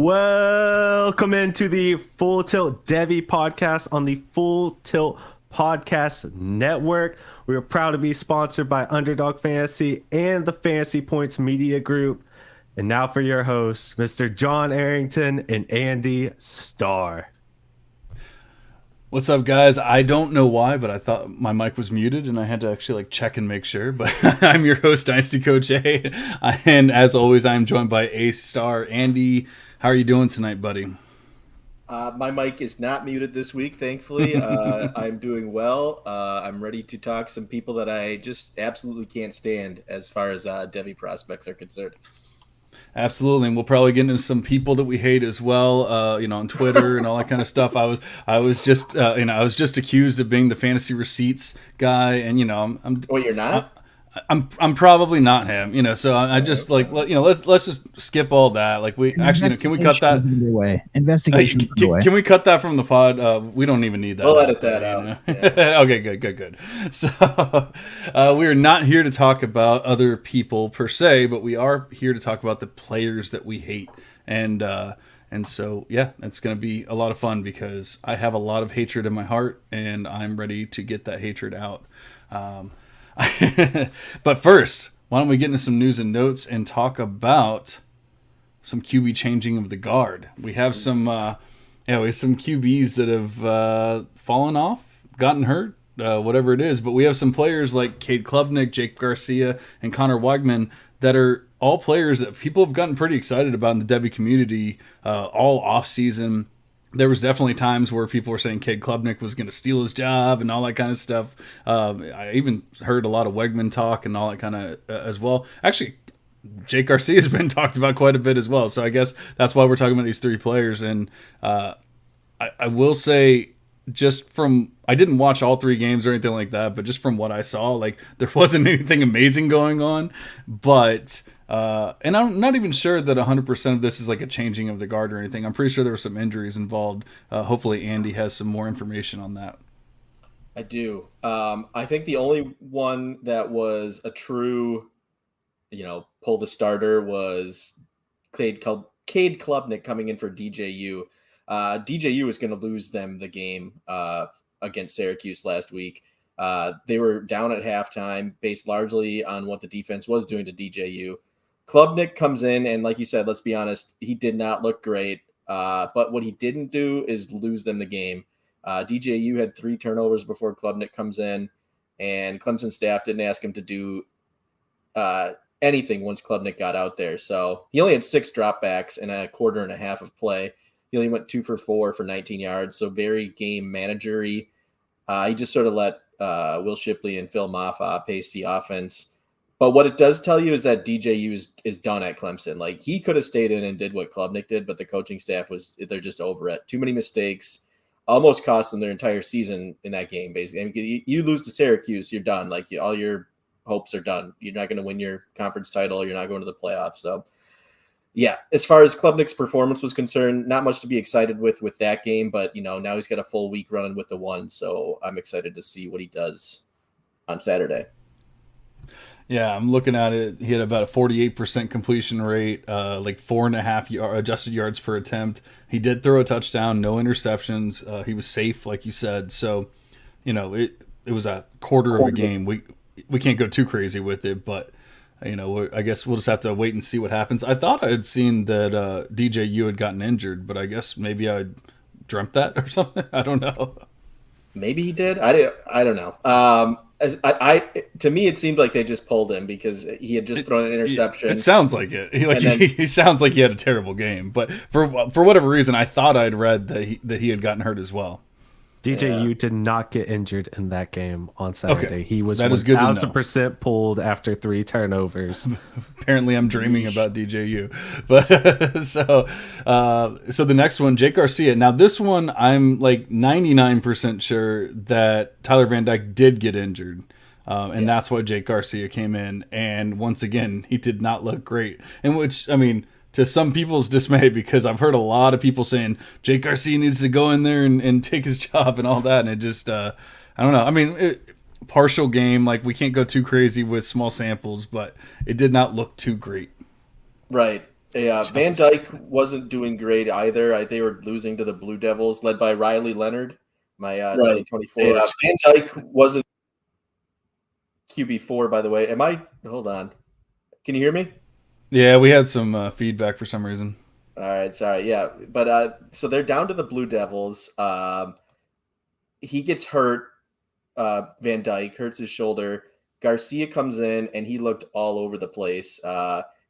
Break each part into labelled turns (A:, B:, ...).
A: Welcome into the Full Tilt Devy podcast on the Full Tilt Podcast Network. We are proud to be sponsored by Underdog Fantasy and the Fantasy Points Media Group. And now for your hosts, Mr. John Arrington and Andy Starr.
B: What's up, guys? I don't know why, but I thought my mic was muted, and I had to actually check and make sure. But I'm your host, Dynasty Coach A, and as always, I'm joined by A Star. Andy, how are you doing tonight, buddy?
C: My mic is not muted this week, thankfully. I'm doing well. I'm ready to talk some people that I just absolutely can't stand as far as Devy prospects are concerned.
B: Absolutely, and we'll probably get into some people that we hate as well, on Twitter and all that kind of stuff. I was just accused of being the fantasy receipts guy, and I'm.
C: Wait, you're not?
B: I'm probably not him, so I just let's just skip all that. Like we actually, can we cut that?
D: Investigation.
B: Can we cut that from the pod? We don't even need that.
C: We'll edit that out.
B: Yeah. Okay, good. So we are not here to talk about other people per se, but we are here to talk about the players that we hate, and so yeah, it's going to be a lot of fun because I have a lot of hatred in my heart, and I'm ready to get that hatred out. But first, why don't we get into some news and notes and talk about some QB changing of the guard? We have some QBs that have fallen off, gotten hurt, whatever it is. But we have some players like Cade Klubnik, Jake Garcia, and Connor Weigman that are all players that people have gotten pretty excited about in the Devy community all offseason. There was definitely times where people were saying Cade Klubnik was going to steal his job and all that kind of stuff. I even heard a lot of Weigman talk and all that kind of as well. Actually, Jake Garcia has been talked about quite a bit as well. So I guess that's why we're talking about these three players. And I will say, I didn't watch all three games or anything like that, but just from what I saw, there wasn't anything amazing going on. But and I'm not even sure that 100% of this is like a changing of the guard or anything. I'm pretty sure there were some injuries involved. Hopefully Andy has some more information on that.
C: I do. I think the only one that was a true, pull the starter was Cade Klubnik coming in for DJU. DJU was going to lose them the game against Syracuse last week. They were down at halftime based largely on what the defense was doing to DJU. Klubnik comes in, and like you said, let's be honest, he did not look great. But what he didn't do is lose them the game. DJU had 3 turnovers before Klubnik comes in, and Clemson staff didn't ask him to do anything once Klubnik got out there. So he only had 6 dropbacks in a quarter and a half of play. He only went 2 for 4 for 19 yards, so very game manager-y. He just sort of let Will Shipley and Phil Maffa pace the offense. But what it does tell you is that DJU is done at Clemson. He could have stayed in and did what Klubnik did, but the coaching staff they're just over it. Too many mistakes, almost cost them their entire season in that game, basically. I mean, you lose to Syracuse, you're done. All your hopes are done. You're not going to win your conference title. You're not going to the playoffs. So, yeah, as far as Klubnik's performance was concerned, not much to be excited with that game. But, now he's got a full week running with the one. So I'm excited to see what he does on Saturday.
B: Yeah, I'm looking at it. He had about a 48% completion rate, 4.5 adjusted yards per attempt. He did throw a touchdown, no interceptions. He was safe, like you said. So, it was a quarter of a game. We can't go too crazy with it, but I guess we'll just have to wait and see what happens. I thought I had seen that DJU had gotten injured, but I guess maybe I dreamt that or something. I don't know.
C: Maybe he did. I don't know. To me, it seemed like they just pulled him because he had just thrown an interception.
B: It sounds like it. He sounds like he had a terrible game. But for whatever reason, I thought I'd read that he had gotten hurt as well.
A: DJU did not get injured in that game on Saturday.
B: Okay.
A: That was 1,000% pulled after 3 turnovers.
B: Apparently, I'm dreaming about DJU. But so the next one, Jake Garcia. Now, this one, I'm 99% sure that Tyler Van Dyke did get injured. And that's why Jake Garcia came in. And once again, he did not look great. In which, to some people's dismay, because I've heard a lot of people saying Jake Garcia needs to go in there and take his job and all that. And it just, I don't know. Partial game, we can't go too crazy with small samples, but it did not look too great.
C: Right. Yeah, Van Dyke wasn't doing great either. They were losing to the Blue Devils, led by Riley Leonard, my
A: Right.
C: 2024.
A: Yeah,
C: Van Dyke wasn't QB4, by the way. Hold on. Can you hear me?
B: Yeah, we had some feedback for some reason.
C: All right, sorry. Yeah, but so they're down to the Blue Devils. He gets hurt. Van Dyke hurts his shoulder. Garcia comes in and he looked all over the place.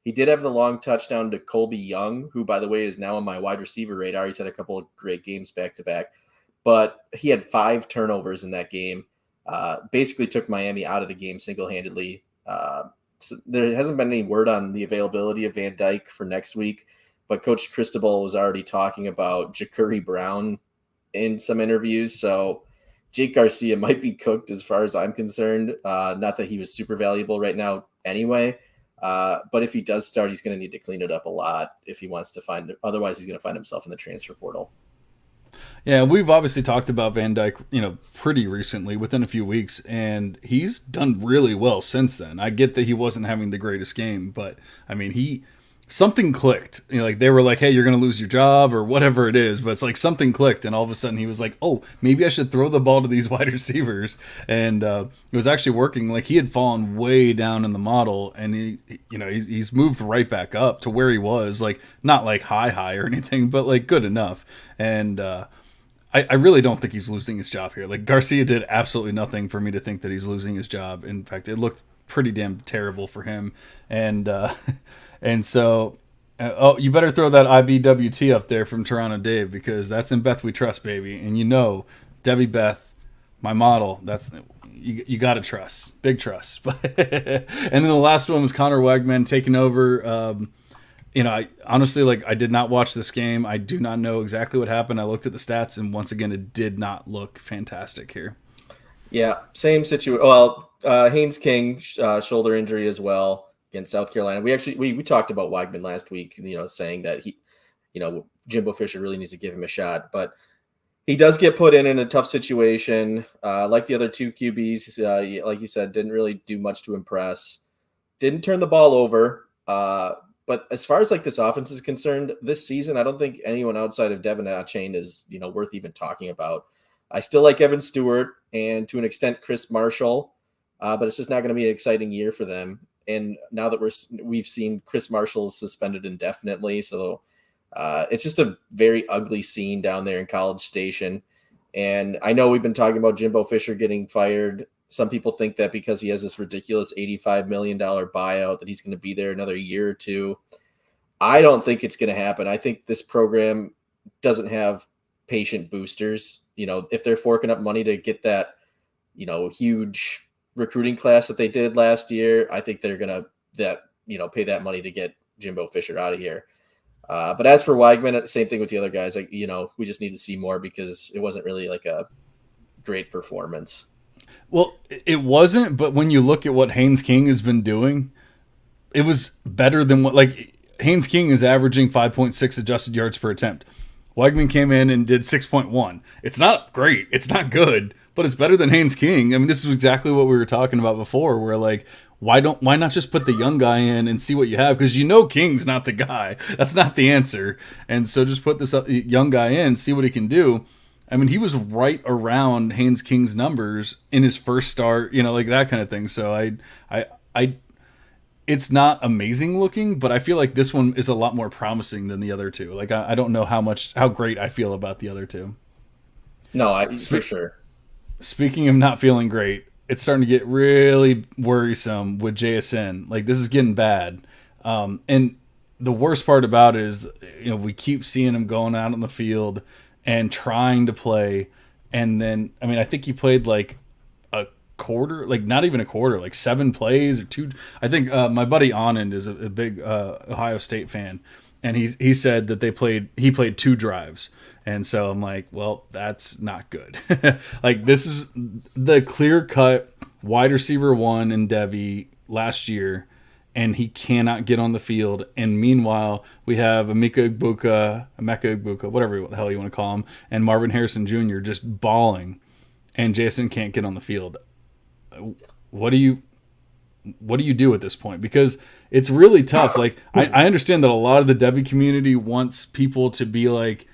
C: He did have the long touchdown to Colby Young, who, by the way, is now on my wide receiver radar. He's had a couple of great games back to back, but he had 5 turnovers in that game. Basically took Miami out of the game single handedly. So there hasn't been any word on the availability of Van Dyke for next week, but Coach Cristobal was already talking about Ja'Cory Brown in some interviews. So Jake Garcia might be cooked as far as I'm concerned. Not that he was super valuable right now anyway. But if he does start, he's going to need to clean it up a lot if he wants to find – otherwise, he's going to find himself in the transfer portal.
B: Yeah, we've obviously talked about Van Dyke, pretty recently, within a few weeks, and he's done really well since then. I get that he wasn't having the greatest game, but I mean, something clicked. They were like, "Hey, you're going to lose your job," or whatever it is, but it's like something clicked, and all of a sudden he was like, "Oh, maybe I should throw the ball to these wide receivers," and it was actually working. Like, he had fallen way down in the model, and he's moved right back up to where he was, like not like high or anything, but like good enough, and. I really don't think he's losing his job here. Like, Garcia did absolutely nothing for me to think that he's losing his job. In fact, it looked pretty damn terrible for him. And so, you better throw that IBWT up there from Toronto Dave, because that's in Beth We Trust, baby. And Debbie Beth, my model, that's you got to trust, big trust. And then the last one was Connor Wegman taking over. I honestly, I did not watch this game. I do not know exactly what happened. I looked at the stats, and once again, it did not look fantastic here.
C: Yeah, same situation. Well, Haynes King, shoulder injury as well against South Carolina. We talked about Wegman last week, saying that Jimbo Fisher really needs to give him a shot. But he does get put in a tough situation. Like the other 2 QBs, like you said, didn't really do much to impress. Didn't turn the ball over. But as far as this offense is concerned, this season, I don't think anyone outside of Devin Achane is, worth even talking about. I still like Evan Stewart and to an extent Chris Marshall, but it's just not going to be an exciting year for them. And now that we've seen Chris Marshall suspended indefinitely, so it's just a very ugly scene down there in College Station. And I know we've been talking about Jimbo Fisher getting fired. Some people think that because he has this ridiculous $85 million buyout that he's going to be there another year or two. I don't think it's going to happen. I think this program doesn't have patient boosters. If they're forking up money to get that, huge recruiting class that they did last year, I think they're going to pay that money to get Jimbo Fisher out of here. But as for Wegman, same thing with the other guys. We just need to see more because it wasn't really like a great performance.
B: Well, it wasn't, but when you look at what Haynes King has been doing, it was better than Haynes King is averaging 5.6 adjusted yards per attempt. Wegman came in and did 6.1. It's not great. It's not good, but it's better than Haynes King. I mean, this is exactly what we were talking about before, where why not just put the young guy in and see what you have? Because King's not the guy. That's not the answer. And so just put this young guy in, see what he can do. I mean, he was right around Haynes King's numbers in his first start, that kind of thing. So it's not amazing looking, but I feel like this one is a lot more promising than the other 2. I don't know how great I feel about the other 2.
C: No, for sure.
B: Speaking of not feeling great, it's starting to get really worrisome with JSN. This is getting bad. And the worst part about it is, we keep seeing him going out on the field and trying to play, and then I think he played a quarter, not even a quarter, 7 plays or 2. I think my buddy Anand is a big Ohio State fan, and he said that he played 2 drives, and so I'm like, well, that's not good. This is the clear cut wide receiver 1 in Devy last year, and he cannot get on the field. And meanwhile, we have Emeka Egbuka, whatever the hell you want to call him, and Marvin Harrison Jr. just bawling, and Jason can't get on the field. What do you what do you do at this point? Because it's really tough. Like I understand that a lot of the Devy community wants people to be like,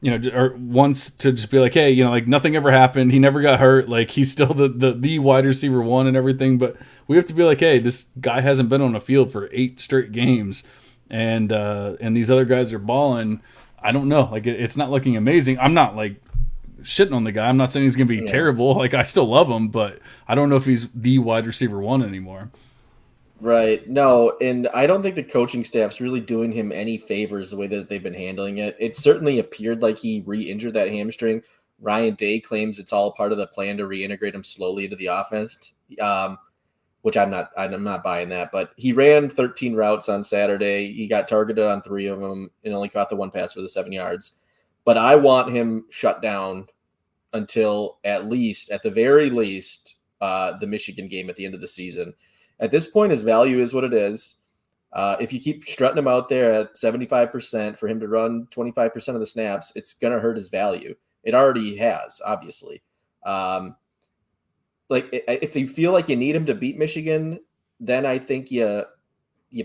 B: or wants to just be like, hey, like nothing ever happened. He never got hurt. Like he's still the wide receiver one and everything. But we have to be like, hey, this guy hasn't been on a field for 8 straight games, and these other guys are balling. I don't know. Like it's not looking amazing. I'm not like shitting on the guy. I'm not saying he's going to be terrible. Like I still love him, but I don't know if he's the wide receiver one anymore.
C: Right. No, and I don't think the coaching staff's really doing him any favors the way that they've been handling it. It certainly appeared like he re-injured that hamstring. Ryan Day claims it's all part of the plan to reintegrate him slowly into the offense, which I'm not buying that. But he ran 13 routes on Saturday. He got targeted on 3 of them and only caught the 1 pass for the 7 yards. But I want him shut down until at the very least, the Michigan game at the end of the season. At this point, his value is what it is. If you keep strutting him out there at 75% for him to run 25% of the snaps, it's going to hurt his value. It already has, obviously. If you feel like you need him to beat Michigan, then I think you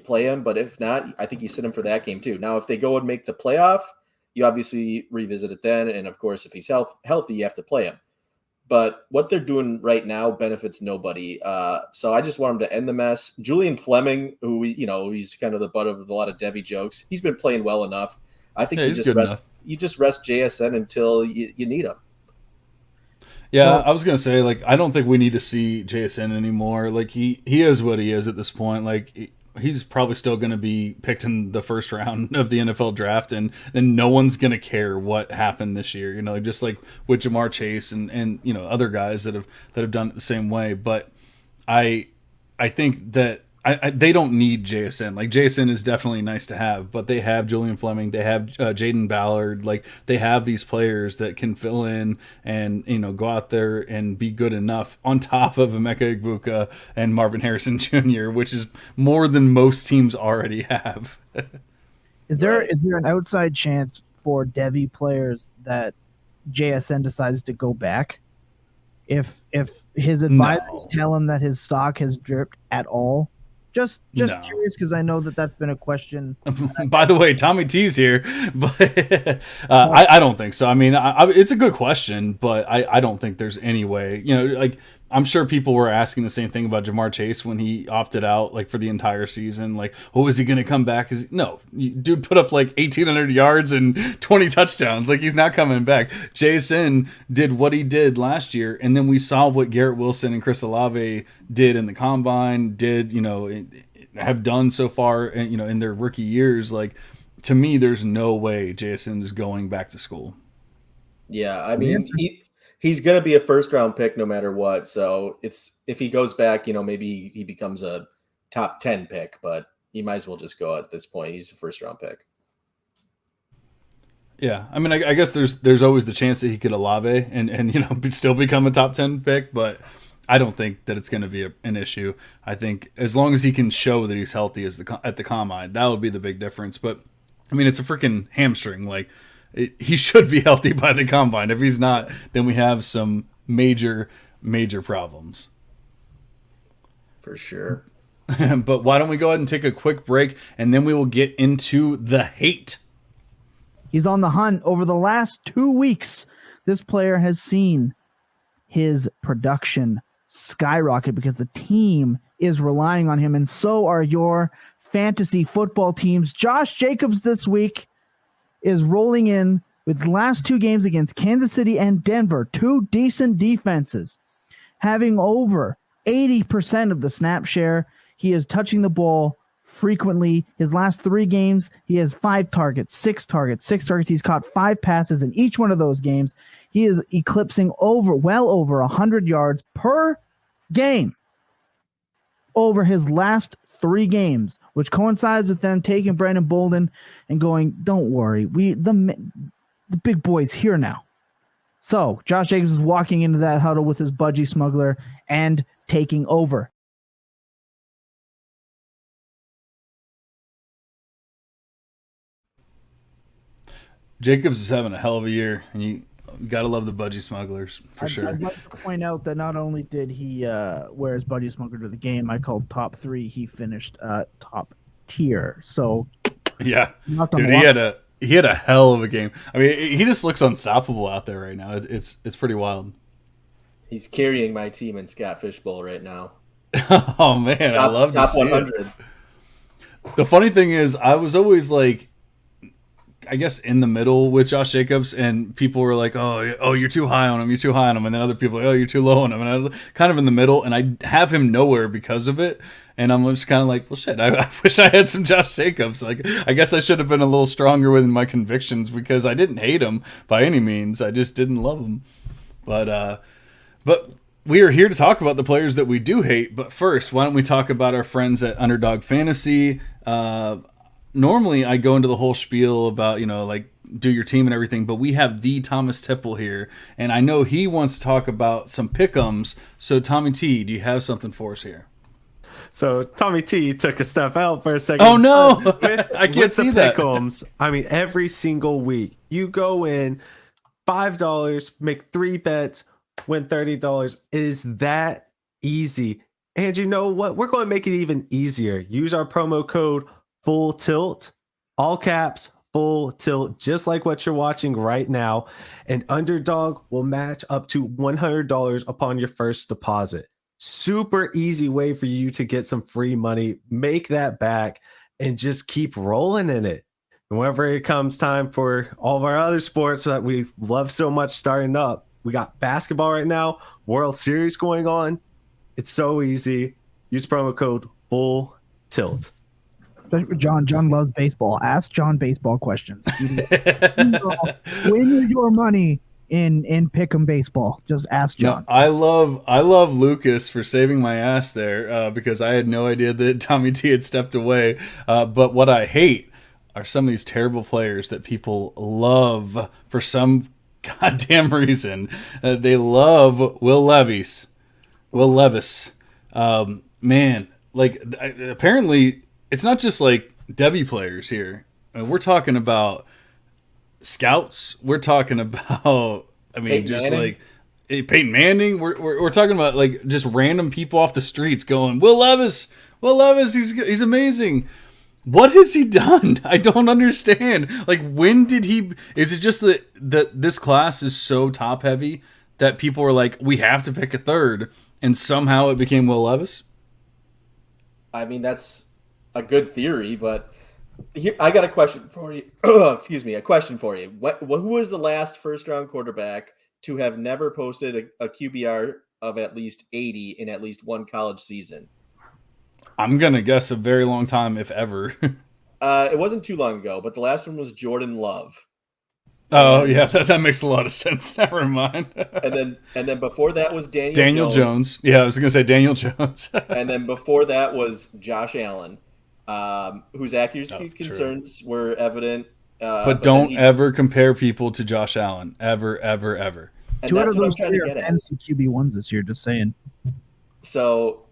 C: play him. But if not, I think you sit him for that game too. Now, if they go and make the playoff, you obviously revisit it then. And of course, if he's healthy, you have to play him. But what they're doing right now benefits nobody. So I just want him to end the mess. Julian Fleming, who he's kind of the butt of a lot of Devy jokes. He's been playing well enough. I think you just rest JSN until you need him.
B: Yeah, I was gonna say, like, I don't think we need to see JSN anymore. Like he is what he is at this point. Like he's probably still going to be picked in the first round of the NFL draft, and then no one's going to care what happened this year. Just like with Jamar Chase and other guys that have done it the same way. But I think that they don't need JSN. Like JSN is definitely nice to have, but they have Julian Fleming, they have Jaden Ballard. Like they have these players that can fill in and go out there and be good enough on top of Emeka Egbuka and Marvin Harrison Jr., which is more than most teams already have.
D: Is there an outside chance for Devy players that JSN decides to go back? If his advisors tell him that his stock has dripped at all? Just curious, because I know that's been a question.
B: By the way, Tommy T's here, but I don't think so. I mean, it's a good question, but I don't think there's any way. Like I'm sure people were asking the same thing about Jamar Chase when he opted out, like for the entire season. Like, oh, is he going to come back? No, dude put up like 1,800 yards and 20 touchdowns. Like he's not coming back. Jason did what he did last year, and then we saw what Garrett Wilson and Chris Olave did in the combine. Have done so far, in their rookie years. Like to me, there's no way Jason's going back to school.
C: Yeah, I mean he's going to be a first-round pick no matter what. So if he goes back, maybe he becomes a top 10 pick, but he might as well just go at this point. He's a first-round pick.
B: Yeah, I mean, I guess there's always the chance that he could Olave and still become a top 10 pick, but I don't think that it's going to be an issue. I think as long as he can show that he's healthy at the combine, that would be the big difference. But I mean, it's a freaking hamstring. Like he should be healthy by the combine. If he's not, then we have some major problems.
C: For sure.
B: But why don't we go ahead and take a quick break, and then we will get into the hate.
D: He's on the hunt. Over the last 2 weeks, this player has seen his production skyrocket because the team is relying on him, and so are your fantasy football teams. Josh Jacobs this week is rolling in with the last 2 games against Kansas City and Denver, 2 decent defenses, having over 80% of the snap share. He is touching the ball frequently. His last 3 games, he has 5 targets, 6 targets. He's caught 5 passes in each one of those games. He is eclipsing well over 100 yards per game over his last 3 games, which coincides with them taking Brandon Bolden and going, don't worry, the big boy's here now. So Josh Jacobs is walking into that huddle with his budgie smuggler and taking over.
B: Jacobs is having a hell of a year, and gotta love the budgie smugglers for sure.
D: I'd like to point out that not only did he wear his budgie smuggler to the game, I called top 3. He finished top tier. So
B: Yeah,
D: not
B: dude, he had a hell of a game. I mean, he just looks unstoppable out there right now. It's pretty wild.
C: He's carrying my team in Scott Fishbowl right now.
B: Oh man, I love to
C: top
B: see
C: 100.
B: it. The funny thing is, I was always like, I guess in the middle with Josh Jacobs, and people were like, "Oh, you're too high on him. You're too high on him," and then other people, "Oh, you're too low on him." And I was kind of in the middle, and I have him nowhere because of it. And I'm just kind of like, well, shit. I wish I had some Josh Jacobs. Like, I guess I should have been a little stronger within my convictions because I didn't hate him by any means. I just didn't love him. But we are here to talk about the players that we do hate. But first, why don't we talk about our friends at Underdog Fantasy? Normally, I go into the whole spiel about, like, do your team and everything, but we have the Thomas Tipple here, and I know he wants to talk about some pick'ems. So, Tommy T, do you have something for us here?
A: So Tommy T took a step out for a second.
B: Oh no, I can't see that.
A: Pick'ems, I mean, every single week you go in $5, make 3 bets, win $30. Is that easy? And you know what? We're going to make it even easier. Use our promo code Full Tilt, all caps, Full Tilt, just like what you're watching right now. And Underdog will match up to $100 upon your first deposit. Super easy way for you to get some free money, make that back, and just keep rolling in it. And whenever it comes time for all of our other sports that we love so much starting up, we got basketball right now, World Series going on. It's so easy. Use promo code Full Tilt.
D: John loves baseball. Ask John baseball questions. Win your money in pick'em baseball. Just ask John.
B: No, I love Lucas for saving my ass there because I had no idea that Tommy T had stepped away. But what I hate are some of these terrible players that people love for some goddamn reason. They love Will Levis. Man, like apparently it's not just like Devy players here. We're talking about scouts. We're talking about, Peyton Manning. We're talking about like just random people off the streets going, Will Levis, he's amazing. What has he done? I don't understand. Like, when did he? Is it just that this class is so top heavy that people were like, we have to pick a third, and somehow it became Will Levis?
C: I mean, that's a good theory, but here, I got a question for you. Excuse me, a question for you. Who was the last first-round quarterback to have never posted a QBR of at least 80 in at least one college season?
B: I'm going to guess a very long time, if ever.
C: It wasn't too long ago, but the last one was Jordan Love.
B: Oh, yeah, that makes a lot of sense. Never mind.
C: and then before that was
B: Daniel Jones. Yeah, I was going to say Daniel Jones.
C: And then before that was Josh Allen, whose accuracy concerns were evident.
B: But don't ever compare people to Josh Allen. Ever, ever, ever.
C: And
D: 2 out
C: that's
D: of
C: what I'm
D: those
C: trying to
D: 3
C: get
D: are
C: at.
D: fantasy QB1s this year, just saying.
C: So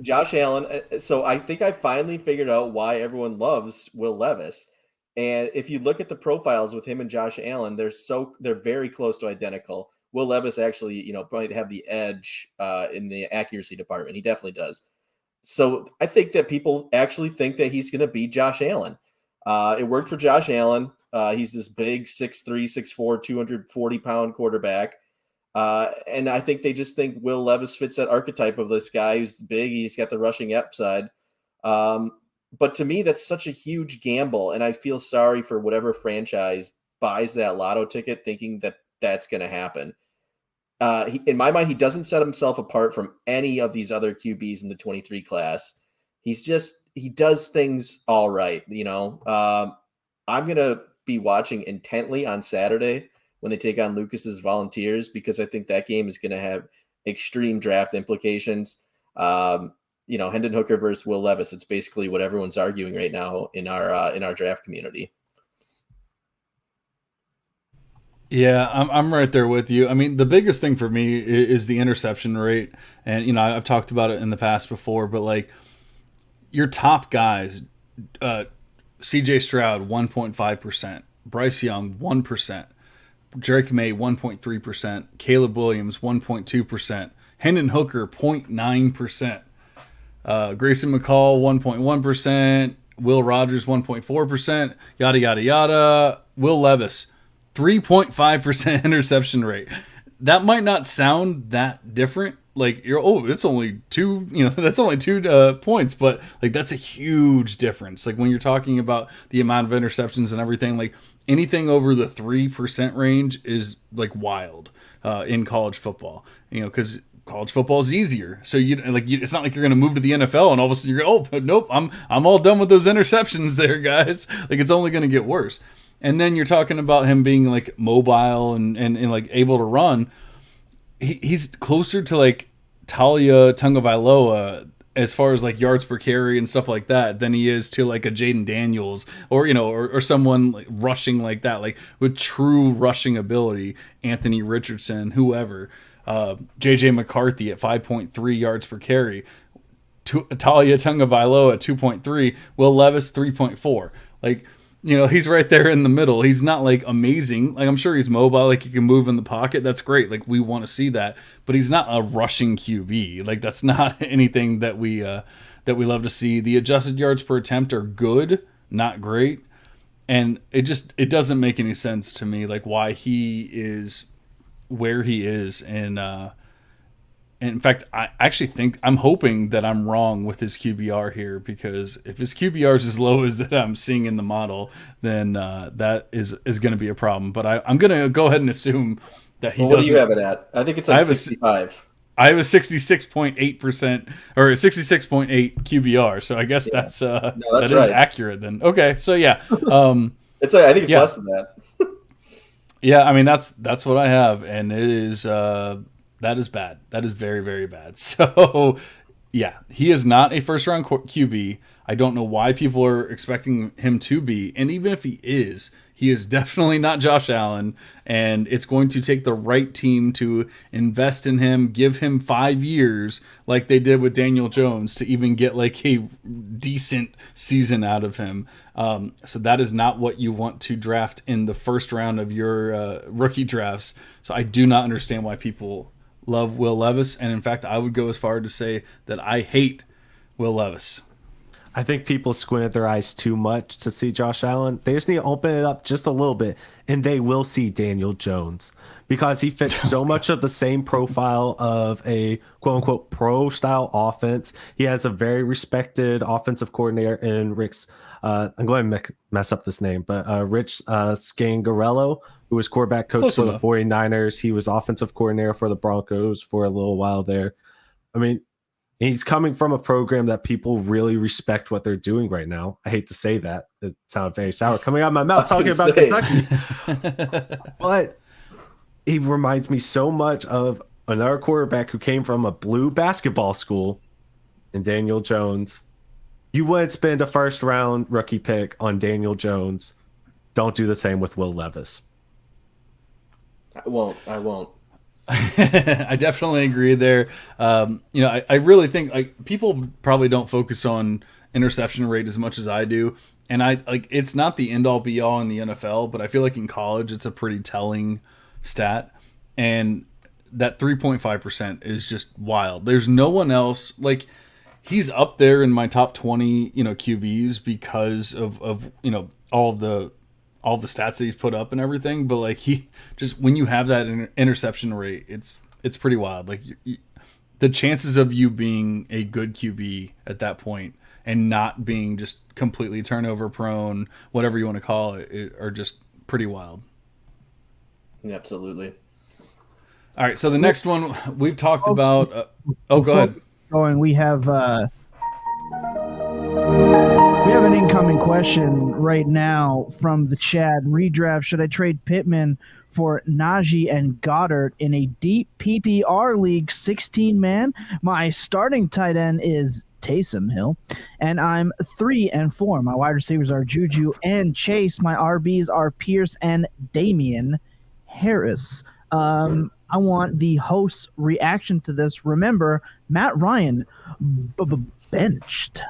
C: Josh Allen. So I think I finally figured out why everyone loves Will Levis. And if you look at the profiles with him and Josh Allen, they're very close to identical. Will Levis actually, might have the edge in the accuracy department. He definitely does. So I think that people actually think that he's going to beat Josh Allen. It worked for Josh Allen. He's this big 6'3", 6'4", 240-pound quarterback. And I think they just think Will Levis fits that archetype of this guy who's big. He's got the rushing upside. But to me, that's such a huge gamble. And I feel sorry for whatever franchise buys that lotto ticket thinking that that's going to happen. In my mind, he doesn't set himself apart from any of these other QBs in the 23 class. He does things all right. I'm going to be watching intently on Saturday when they take on Lucas's Volunteers, because I think that game is going to have extreme draft implications. Hendon Hooker versus Will Levis. It's basically what everyone's arguing right now in our draft community.
B: Yeah, I'm right there with you. I mean, the biggest thing for me is the interception rate. And, I've talked about it in the past before, but like your top guys, CJ Stroud, 1.5%, Bryce Young, 1%, Drake May 1.3%, Caleb Williams 1.2%, Hendon Hooker 0.9%, Grayson McCall 1.1%, Will Rogers 1.4%, yada yada yada. Will Levis 3.5% interception rate. That might not sound that different. Like it's only two, that's only 2 points, but like that's a huge difference. Like when you're talking about the amount of interceptions and everything, like anything over the 3% range is like wild in college football. Because college football is easier, so it's not like you're going to move to the NFL and all of a sudden you're nope, I'm all done with those interceptions there, guys. Like it's only going to get worse. And then you're talking about him being like mobile and like able to run. He's closer to like Talia Tungavailoa as far as like yards per carry and stuff like that than he is to like a Jaden Daniels or someone like rushing like that, like with true rushing ability, Anthony Richardson, whoever, JJ McCarthy at 5.3 yards per carry, Talia Tungavailoa at 2.3, Will Levis 3.4. Like, he's right there in the middle. He's not like amazing. Like I'm sure he's mobile, like he can move in the pocket. That's great. Like we want to see that, but he's not a rushing QB. Like that's not anything that we love to see. The adjusted yards per attempt are good, not great. And it doesn't make any sense to me, like why he is where he is. And in fact, I actually think I'm hoping that I'm wrong with his QBR here, because if his QBR is as low as that I'm seeing in the model, then that is going to be a problem. But I'm going to go ahead and assume that he doesn't.
C: What do you have it at? I think it's like 65.
B: I have a 66.8% or a 66.8 QBR. So I guess that's that is right. Accurate then. Okay. So yeah.
C: I think it's less than that.
B: Yeah. I mean, that's what I have. And it is, that is bad. That is very, very bad. So, yeah, he is not a first-round QB. I don't know why people are expecting him to be. And even if he is definitely not Josh Allen. And it's going to take the right team to invest in him, give him 5 years like they did with Daniel Jones to even get like a decent season out of him. So that is not what you want to draft in the first round of your rookie drafts. So I do not understand why people love Will Levis, and in fact, I would go as far to say that I hate Will Levis.
A: I think people squint their eyes too much to see Josh Allen. They just need to open it up just a little bit, and they will see Daniel Jones, because he fits so much of the same profile of a quote-unquote pro-style offense. He has a very respected offensive coordinator in Rick's I'm going to mess up this name, but Rich Scangarello, who was quarterback coach for the 49ers. He was offensive coordinator for the Broncos for a little while there. I mean, he's coming from a program that people really respect what they're doing right now. I hate to say that. It sounded very sour coming out of my mouth talking about Kentucky. But he reminds me so much of another quarterback who came from a blue basketball school in Daniel Jones. You wouldn't spend a first-round rookie pick on Daniel Jones. Don't do the same with Will Levis.
C: I won't.
B: I definitely agree there. I really think like people probably don't focus on interception rate as much as I do. And it's not the end all be all in the NFL, but I feel like in college it's a pretty telling stat. And that 3.5% is just wild. There's no one else like he's up there in my top 20, QBs because of all the stats that he's put up and everything. But like he just, when you have that interception rate, it's pretty wild. Like the chances of you being a good QB at that point and not being just completely turnover prone, whatever you want to call it, are just pretty wild.
C: Yeah, absolutely.
B: All right. So the next one we've talked about, go ahead.
D: We have an incoming question right now from the chat. Redraft: should I trade Pittman for Najee and Goddard in a deep PPR league, 16-man? My starting tight end is Taysom Hill, and I'm 3-4. My wide receivers are Juju and Chase. My RBs are Pierce and Damian Harris. I want the host's reaction to this. Remember, Matt Ryan benched.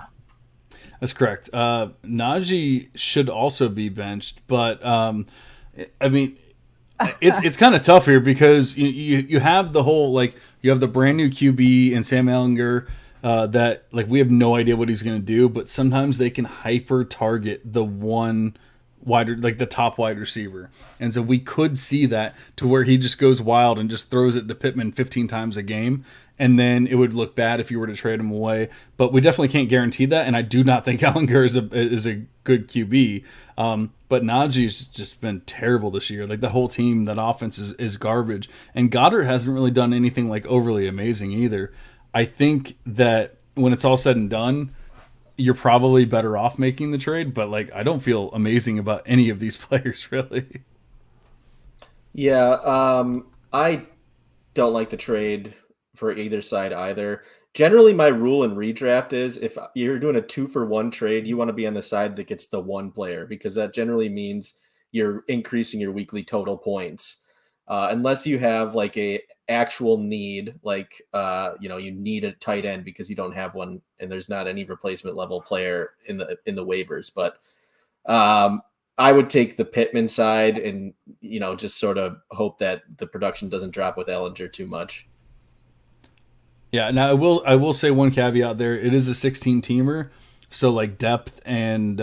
B: That's correct. Najee should also be benched, but I mean, it's kind of tough here because you have the whole like you have the brand new QB and Sam Ellinger that like we have no idea what he's going to do, but sometimes they can hyper target the one wider like the top wide receiver, and so we could see that to where he just goes wild and just throws it to Pittman 15 times a game, and then it would look bad if you were to trade him away. But we definitely can't guarantee that, and I do not think Ellinger is a good QB. But Najee's just been terrible this year. Like that whole team, that offense is garbage. And Goddard hasn't really done anything like overly amazing either. I think that when it's all said and done, you're probably better off making the trade. But like, I don't feel amazing about any of these players really.
C: Yeah, I don't like the trade for either side either. Generally, my rule in redraft is if you're doing a 2-for-1 trade, you want to be on the side that gets the one player because that generally means you're increasing your weekly total points. Unless you have like a actual need, like you need a tight end because you don't have one, and there's not any replacement level player in the waivers. But I would take the Pittman side and just sort of hope that the production doesn't drop with Ellinger too much.
B: Yeah, now I will say one caveat there. It is a 16-teamer, so like depth and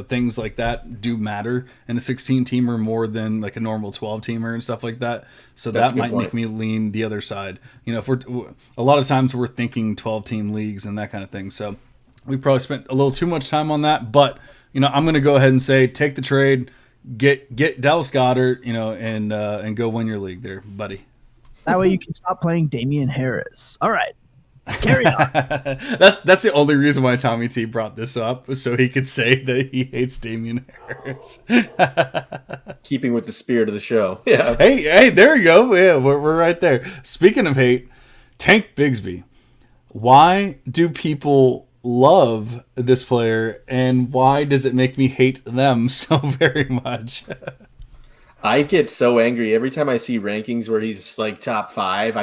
B: things like that do matter in a 16-teamer more than like a normal 12-teamer and stuff like that. So that might make me lean the other side. If we're a lot of times we're thinking 12-team leagues and that kind of thing. So we probably spent a little too much time on that, but I'm going to go ahead and say take the trade, get Dallas Goedert, and go win your league there, buddy.
D: That way you can stop playing Damian Harris. All right. Carry on.
B: That's the only reason why Tommy T brought this up, so he could say that he hates Damian Harris.
C: Keeping with the spirit of the show. Yeah.
B: Hey, there you go. Yeah, we're right there. Speaking of hate, Tank Bigsby. Why do people love this player, and why does it make me hate them so very much?
C: I get so angry every time I see rankings where he's like top 5.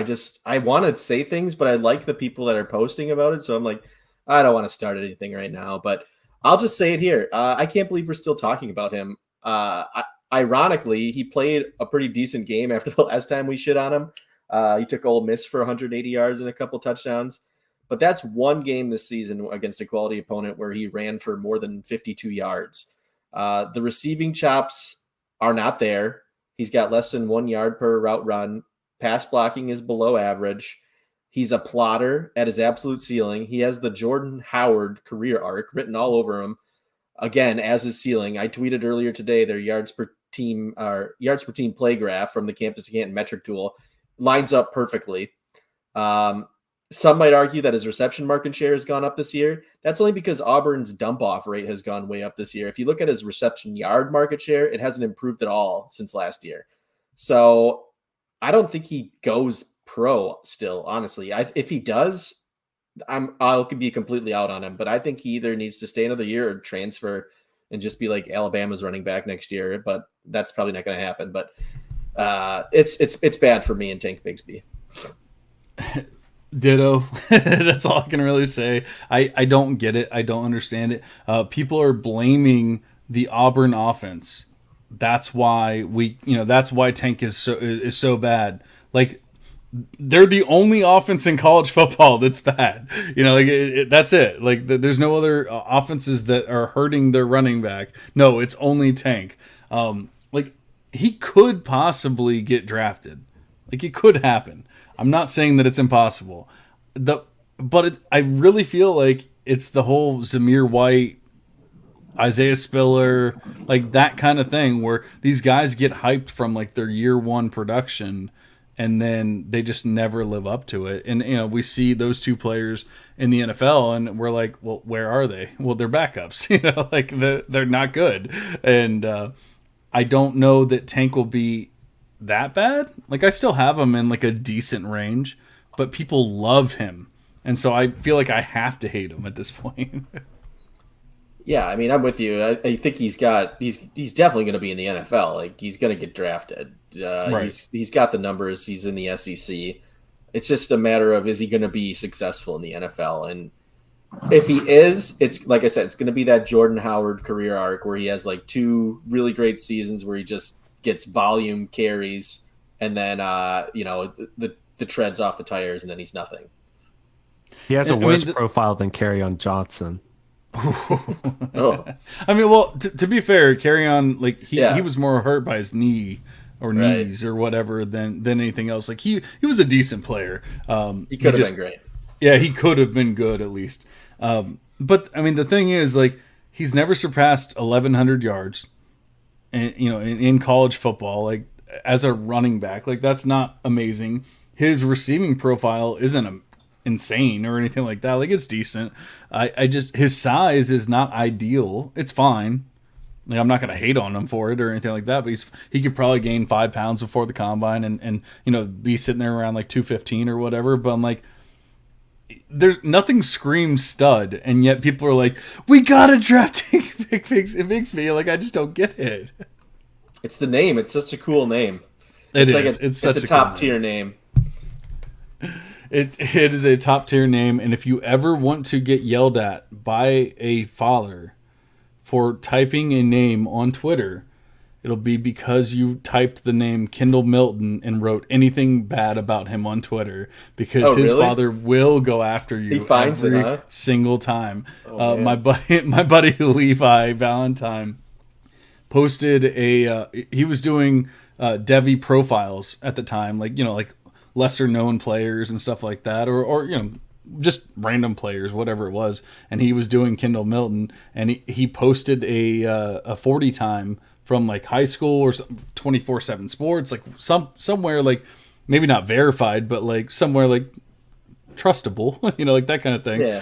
C: I want to say things, but I like the people that are posting about it. So I'm like, I don't want to start anything right now, but I'll just say it here. I can't believe we're still talking about him. Ironically, he played a pretty decent game after the last time we shit on him. He took Ole Miss for 180 yards and a couple touchdowns, but that's one game this season against a quality opponent where he ran for more than 52 yards. The receiving chops are not there. He's got less than 1 yard per route run. Pass blocking is below average. He's a plotter at his absolute ceiling. He has the Jordan Howard career arc written all over him. Again, as his ceiling. I tweeted earlier today their yards per team play graph from the Campus to Canton metric tool lines up perfectly. Some might argue that his reception market share has gone up this year. That's only because Auburn's dump-off rate has gone way up this year. If you look at his reception yard market share, it hasn't improved at all since last year. So I don't think he goes pro still, honestly. If he does, I'll be completely out on him. But I think he either needs to stay another year or transfer and just be like Alabama's running back next year. But that's probably not going to happen. But it's bad for me and Tank Bigsby.
B: Ditto. That's all I can really say. I don't get it. I don't understand it. People are blaming the Auburn offense. That's why that's why Tank is so bad. Like they're the only offense in college football that's bad. That's it. Like there's no other offenses that are hurting their running back. No, it's only Tank. Like he could possibly get drafted. Like it could happen. I'm not saying that it's impossible. I really feel like it's the whole Zamir White, Isaiah Spiller, like that kind of thing where these guys get hyped from like their year one production and then they just never live up to it. And, we see those two players in the NFL and we're like, well, where are they? Well, they're backups, like they're not good. And I don't know that Tank will be that bad. Like I still have him in like a decent range, but people love him. And so I feel like I have to hate him at this point.
C: Yeah, I mean, I'm with you. I think he's definitely going to be in the NFL. Like he's going to get drafted.
B: Right.
C: He's got the numbers. He's in the SEC. It's just a matter of, is he going to be successful in the NFL? And if he is, it's like I said, it's going to be that Jordan Howard career arc where he has like 2 really great seasons where he just gets volume carries, and then the treads off the tires, and then he's nothing.
A: He has a worse profile than Kerryon Johnson.
C: Oh.
B: I mean, well, to be fair, Kerryon, like he was more hurt by his knee or knees or whatever than anything else. Like he was a decent player.
C: He could have been great.
B: Yeah, he could have been good at least. But I mean, the thing is, like, he's never surpassed 1,100 yards, and in college football, like as a running back, like that's not amazing. His receiving profile isn't insane or anything like that. Like it's decent. I just his size is not ideal. It's fine. Like I'm not gonna hate on him for it or anything like that. But he could probably gain 5 pounds before the combine and be sitting there around like 215 or whatever. But I'm like, there's nothing screams stud, and yet people are like, we gotta draft Bigsby. Like I just don't get it.
C: It's the name. It's such a cool name.
B: It's such a
C: top tier name.
B: It is a top tier name, and if you ever want to get yelled at by a father for typing a name on Twitter, it'll be because you typed the name Kendall Milton and wrote anything bad about him on Twitter, because his father will go after you every single time. My buddy Levi Valentine posted he was doing Devy profiles at the time, like lesser known players and stuff like that, or just random players, whatever it was. And he was doing Kendall Milton, and he posted a 40 time from like high school or 24/7 Sports, like somewhere like maybe not verified, but like somewhere like trustable, like that kind of thing.
C: Yeah.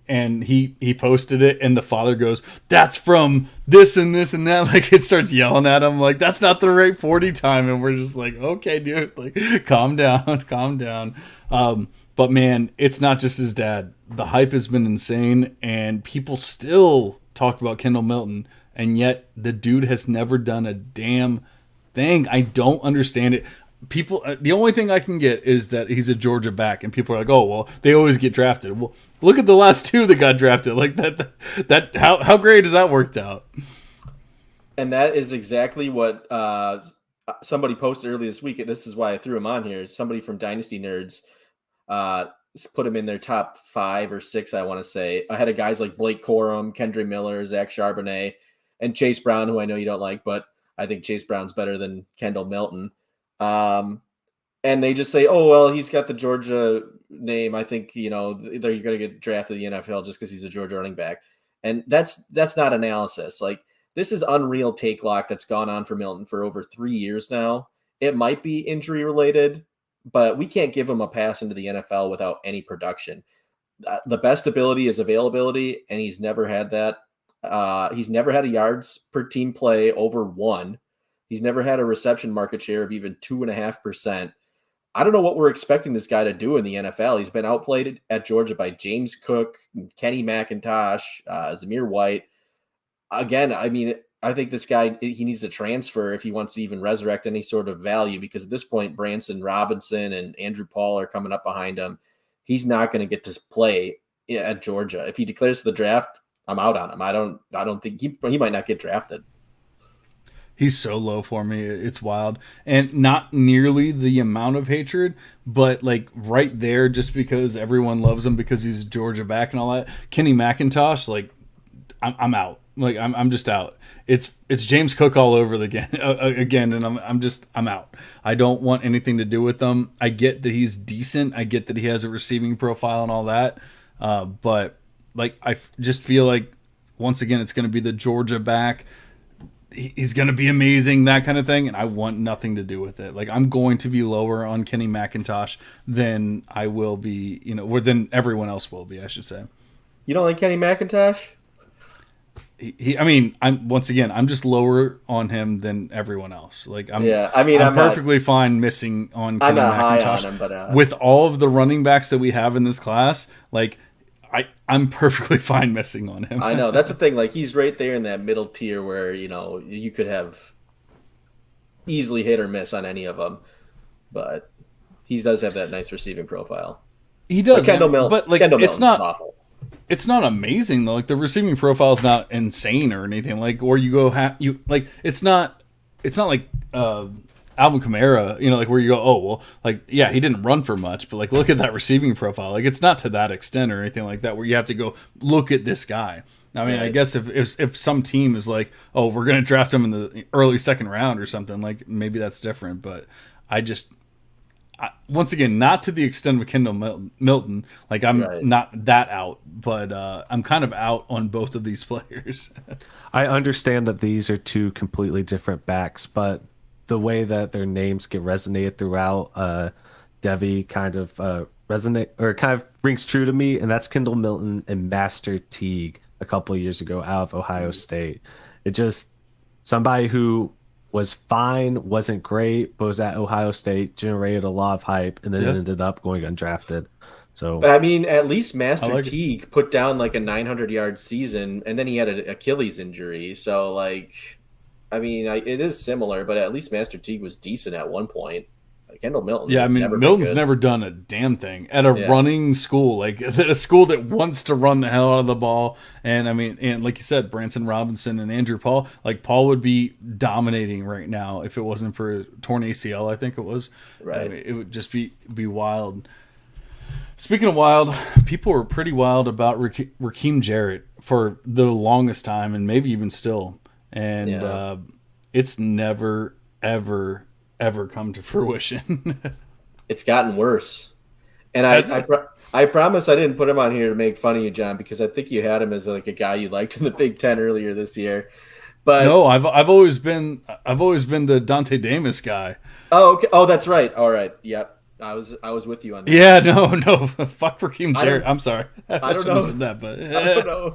B: And he posted it, and the father goes, "That's from this and this and that." Like it starts yelling at him, like that's not the right 40 time, and we're just like, okay, dude, like calm down. But man, it's not just his dad. The hype has been insane, and people still talk about Kendall Milton, and yet the dude has never done a damn thing. I don't understand it. People, the only thing I can get is that he's a Georgia back, and people are like, "Oh, well, they always get drafted." Well, look at the last 2 that got drafted. Like that how great has that worked out?
C: And that is exactly what somebody posted earlier this week. This is why I threw him on here. Somebody from Dynasty Nerds put him in their top 5 or 6, I want to say, ahead of guys like Blake Corum, Kendre Miller, Zach Charbonnet, and Chase Brown, who I know you don't like, but I think Chase Brown's better than Kendall Milton. And they just say, oh, well, he's got the Georgia name. I think, they're going to get drafted to the NFL just because he's a Georgia running back. And that's not analysis. Like, this is unreal take lock that's gone on for Milton for over 3 years now. It might be injury related, but we can't give him a pass into the NFL without any production. The best ability is availability, and he's never had that. He's never had a yards per team play over 1. He's never had a reception market share of even 2.5%. I don't know what we're expecting this guy to do in the NFL. He's been outplayed at Georgia by James Cook, Kenny McIntosh, Zamir White. Again, I mean, I think this guy, he needs to transfer if he wants to even resurrect any sort of value, because at this point, Branson Robinson and Andrew Paul are coming up behind him. He's not going to get to play at Georgia. If he declares for the draft, I'm out on him. I don't think he might not get drafted.
B: He's so low for me. It's wild. And not nearly the amount of hatred, but like right there, just because everyone loves him because he's Georgia back and all that. Kenny McIntosh, like I'm out. Like I'm just out. It's James Cook all over again, and I'm out. I don't want anything to do with them. I get that he's decent. I get that he has a receiving profile and all that. But like I just feel like once again it's going to be the Georgia back. He's going to be amazing, that kind of thing, and I want nothing to do with it. Like, I'm going to be lower on Kenny McIntosh than I will be, or than everyone else will be, I should say.
C: You don't like Kenny McIntosh?
B: I'm just lower on him than everyone else. Like, I'm
C: I'm
B: perfectly fine missing on Kenny McIntosh.
C: High on him, but
B: with all of the running backs that we have in this class, like, I'm perfectly fine missing on him.
C: I know. That's the thing. Like, he's right there in that middle tier where, you could have easily hit or miss on any of them. But he does have that nice receiving profile.
B: He does.
C: Kendall Milton is awful.
B: It's not amazing, though. Like, the receiving profile is not insane or anything. Like, or you go, it's not it's not like Alvin Kamara, like where you go, oh well, like yeah, he didn't run for much, but like look at that receiving profile. Like it's not to that extent or anything like that where you have to go look at this guy. I mean,
C: Right.
B: I guess if some team is like, oh, we're gonna draft him in the early second round or something, like maybe that's different. But once again, not to the extent of Kendall Milton. Like I'm
C: Right.
B: not that out, but I'm kind of out on both of these players.
A: I understand that these are two completely different backs, but the way that their names get resonated throughout, Devy kind of resonate or kind of rings true to me, and that's Kendall Milton and Master Teague a couple of years ago out of Ohio State. It just somebody who was fine, wasn't great, but was at Ohio State, generated a lot of hype, and then ended up going undrafted. So
C: But I mean, at least
B: I
C: Master
B: like it.
C: Teague put down like a 900-yard season, and then he had an Achilles injury. So, like, I mean, it is similar, but at least Master Teague was decent at one point. Like, Kendall Milton,
B: Yeah, I
C: has
B: mean,
C: never been
B: Milton's
C: good.
B: never done a damn thing at a
C: Yeah.
B: running school, like at a school that wants to run the hell out of the ball. And I mean, and like you said, Branson Robinson and Andrew Paul, like Paul would be dominating right now if it wasn't for a torn ACL, I think it was.
C: Right.
B: I mean, it would just be wild. Speaking of wild, people were pretty wild about Rakim Jarrett for the longest time, and maybe even still. And
C: Yeah.
B: it's never, ever, ever come to fruition.
C: It's gotten worse. And
B: Has
C: I,
B: it?
C: I promise I didn't put him on here to make fun of you, John, because I think you had him as like a guy you liked in the Big Ten earlier this year. But
B: No, I've always been the Dante Damas guy.
C: oh, okay. Oh, that's right. All right. Yep. I was with you on that.
B: Yeah, no, fuck Rakim
C: I
B: Jarrett.
C: don't-
B: I'm sorry, I
C: don't
B: should have
C: know.
B: said that, but
C: I don't know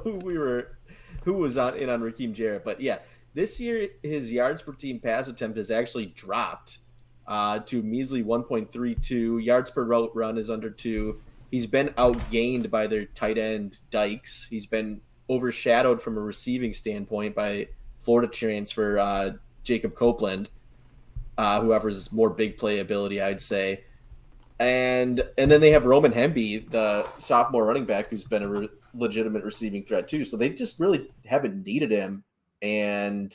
C: who was on Rakim Jarrett, but yeah, this year his yards per team pass attempt has actually dropped to measly 1.32. Yards per route run is under 2. He's been outgained by their tight end Dykes. He's been overshadowed from a receiving standpoint by Florida transfer Jacob Copeland, who offers more big play ability, I'd say. And then they have Roman Hemby, the sophomore running back, who's been a legitimate receiving threat too. So they just really haven't needed him. And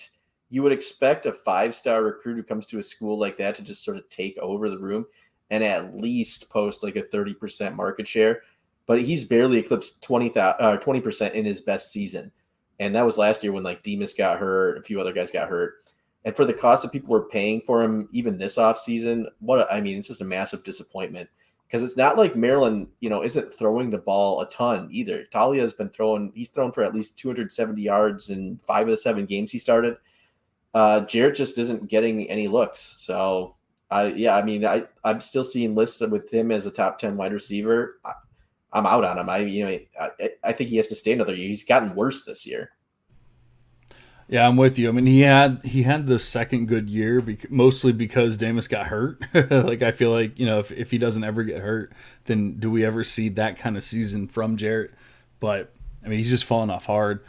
C: you would expect a 5-star recruit who comes to a school like that to just sort of take over the room and at least post like a 30% market share. But he's barely eclipsed 20% in his best season. And that was last year when like Demas got hurt, a few other guys got hurt. And for the cost that people were paying for him, even this offseason, it's just a massive disappointment because it's not like Maryland, isn't throwing the ball a ton either. Talia's been he's thrown for at least 270 yards in 5 of the 7 games he started. Jarrett just isn't getting any looks. So, I'm still seeing listed with him as a top 10 wide receiver. I'm out on him. I think he has to stay another year. He's gotten worse this year.
B: yeah, I'm with you. I mean, he had the second good year, mostly because Damas got hurt. Like I feel like if he doesn't ever get hurt, then do we ever see that kind of season from Jarrett? But I mean, he's just falling off hard.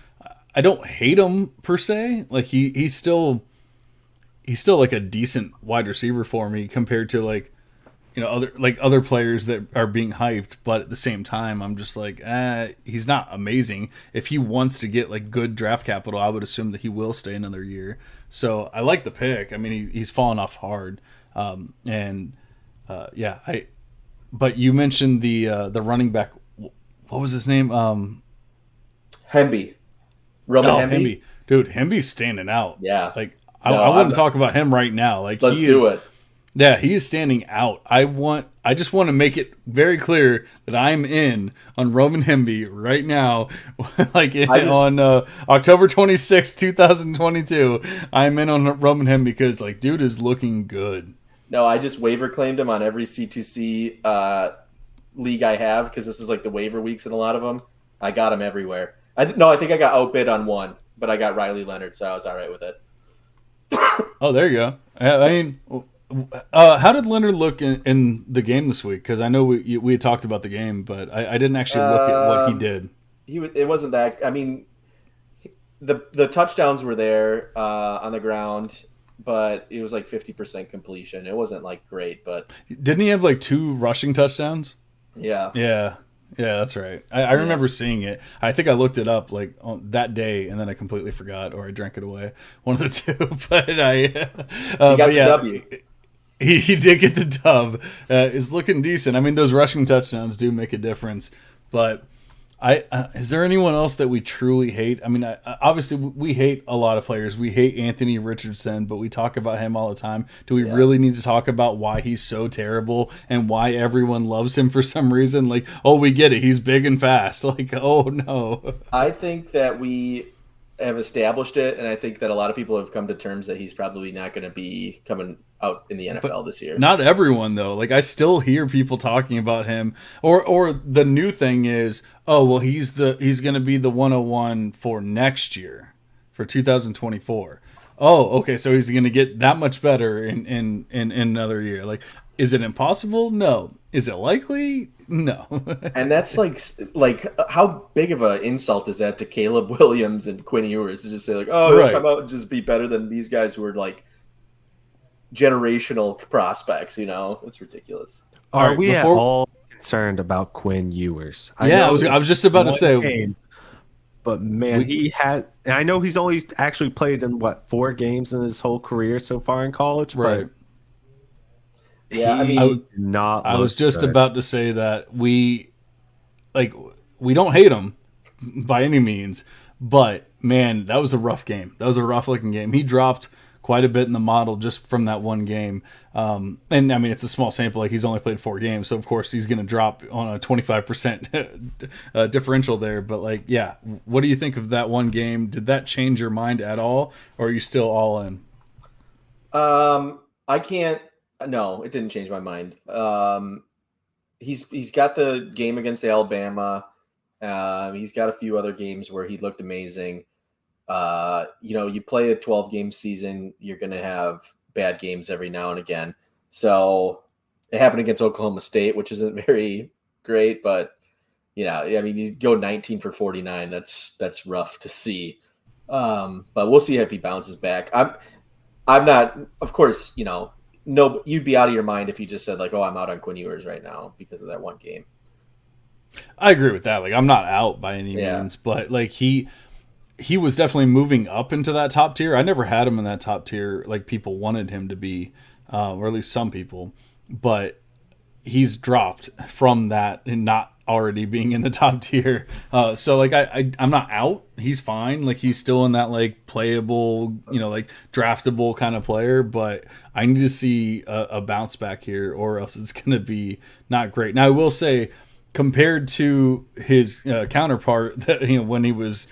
B: I don't hate him per se. Like he's still like a decent wide receiver for me compared to like other players that are being hyped, but at the same time, I'm just like, he's not amazing. If he wants to get like good draft capital, I would assume that he will stay another year. So I like the pick. I mean, he's fallen off hard, But you mentioned the running back. What was his name?
C: Hemby. Roman Hemby.
B: Hemby. Dude, Hemby's standing out.
C: Yeah.
B: Like
C: No,
B: I want to talk about him right now. Like
C: Let's
B: he
C: do
B: is,
C: it.
B: Yeah, he is standing out. I just want to make it very clear that I'm in on Roman Hemby right now. On October 26, 2022, I'm in on Roman Hemby because like dude is looking good.
C: No, I just waiver claimed him on every C2C league I have because this is like the waiver weeks in a lot of them. I got him everywhere. I think I got outbid on one, but I got Riley Leonard, so I was all right with it.
B: Oh, there you go. I mean, how did Leonard look in the game this week? Because I know we had talked about the game, but I didn't actually look at what he did.
C: It wasn't that. I mean, the touchdowns were there on the ground, but it was like 50% completion. It wasn't like great, but
B: Didn't he have like 2 rushing touchdowns?
C: yeah.
B: Yeah. Yeah, that's right. I remember seeing it. I think I looked it up like on that day, and then I completely forgot, or I drank it away. One of the two. But
C: He got the W.
B: He did get the dub. Is looking decent. I mean, those rushing touchdowns do make a difference. But is there anyone else that we truly hate? I mean, obviously we hate a lot of players. We hate Anthony Richardson, but we talk about him all the time. Do we really need to talk about why he's so terrible and why everyone loves him for some reason? Like, oh, we get it. He's big and fast. Like, oh no.
C: I think that we have established it, and I think that a lot of people have come to terms that he's probably not going to be coming out in the NFL this year.
B: Not everyone though. Like I still hear people talking about him. Or the new thing is, oh well, he's going to be the 101 for next year, for 2024. Oh, okay, so he's going to get that much better in another year. Like, is it impossible? No. Is it likely? No.
C: And that's like how big of an insult is that to Caleb Williams and Quinn Ewers to just say like, oh, he'll come out and just be better than these guys who are like generational prospects, you know? It's ridiculous.
A: Are we at all concerned about Quinn Ewers?
B: I was just about to say,
A: but man, I know he's only actually played in 4 games in his whole career so far in college,
B: right?
A: But yeah, I mean,
B: I was just about to say that we don't hate him by any means, but man, that was a rough game. That was a rough looking game. He dropped quite a bit in the model just from that one game. And I mean, it's a small sample. Like he's only played 4 games. So of course he's going to drop on a 25% differential there. But like, yeah, what do you think of that one game? Did that change your mind at all? Or are you still all in?
C: No, it didn't change my mind. He's got the game against Alabama. He's got a few other games where he looked amazing. You play a 12-game season, you're going to have bad games every now and again. So it happened against Oklahoma State, which isn't very great, but I mean, you go 19 for 49. That's rough to see. But we'll see if he bounces back. I'm not, of course, no, you'd be out of your mind if you just said like, oh, I'm out on Quinn Ewers right now because of that one game.
B: I agree with that. Like, I'm not out by any means, but like he was definitely moving up into that top tier. I never had him in that top tier like people wanted him to be, or at least some people. But he's dropped from that and not already being in the top tier. So like I'm not out. He's fine. Like he's still in that like playable, like draftable kind of player. But I need to see a bounce back here, or else it's going to be not great. Now I will say, compared to his counterpart, that when he was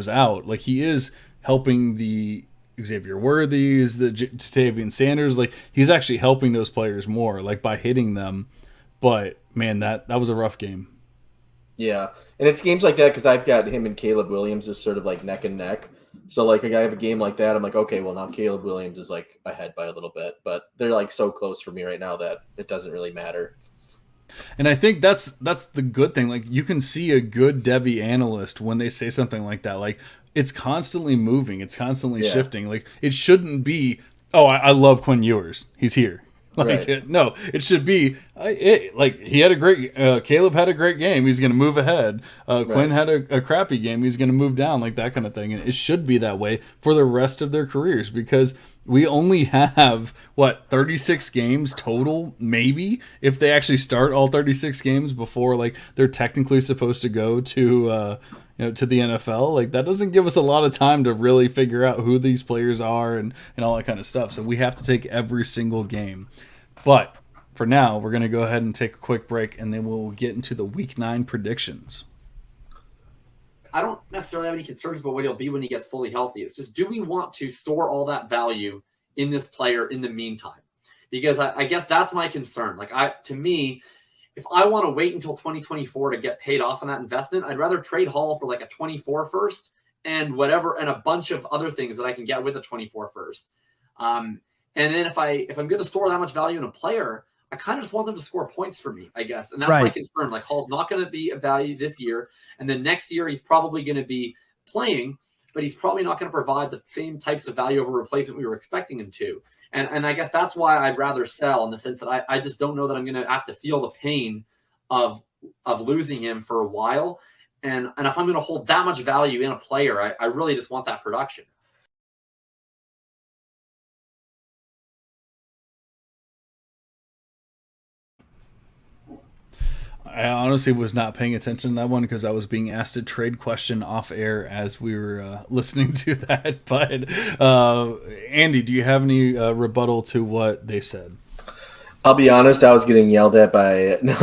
B: out, like he is helping the Xavier Worthies, the Jatavian Sanders, like he's actually helping those players more, like by hitting them. But man, that was a rough game.
C: Yeah, and it's games like that because I've got him and Caleb Williams as sort of like neck and neck. So like I have a game like that, I'm like, okay, well now Caleb Williams is like ahead by a little bit, but they're like so close for me right now that it doesn't really matter.
B: And I think that's the good thing. Like you can see a good Devy analyst when they say something like that. Like it's constantly moving, it's constantly shifting. Like it shouldn't be, oh, I love Quinn Ewers, he's here. Like right. No, it should be like he had a great. Caleb had a great game. He's going to move ahead. Quinn had a crappy game. He's going to move down, like that kind of thing. And it should be that way for the rest of their careers because we only have 36 games total. Maybe if they actually start all 36 games before like they're technically supposed to go to. To the NFL, like that doesn't give us a lot of time to really figure out who these players are and all that kind of stuff. So we have to take every single game. But for now, we're going to go ahead and take a quick break, and then we'll get into the Week 9 predictions.
E: I don't necessarily have any concerns about what he'll be when he gets fully healthy. It's just, do we want to store all that value in this player in the meantime? Because I guess that's my concern. To me, if I want to wait until 2024 to get paid off on that investment, I'd rather trade Hall for like a 24 first and whatever, and a bunch of other things that I can get with a 24 first. And then if I'm going to store that much value in a player, I kind of just want them to score points for me, I guess. And that's my concern. Like Hall's not going to be a value this year. And then next year, he's probably going to be playing, but he's probably not going to provide the same types of value over replacement we were expecting him to. And I guess that's why I'd rather sell, in the sense that I just don't know that I'm going to have to feel the pain of of losing him for a while. And if I'm going to hold that much value in a player, I really just want that production.
B: I honestly was not paying attention to that one because I was being asked a trade question off air as we were listening to that. But Andy, do you have any rebuttal to what they said?
C: I'll be honest, I was getting yelled at by. No,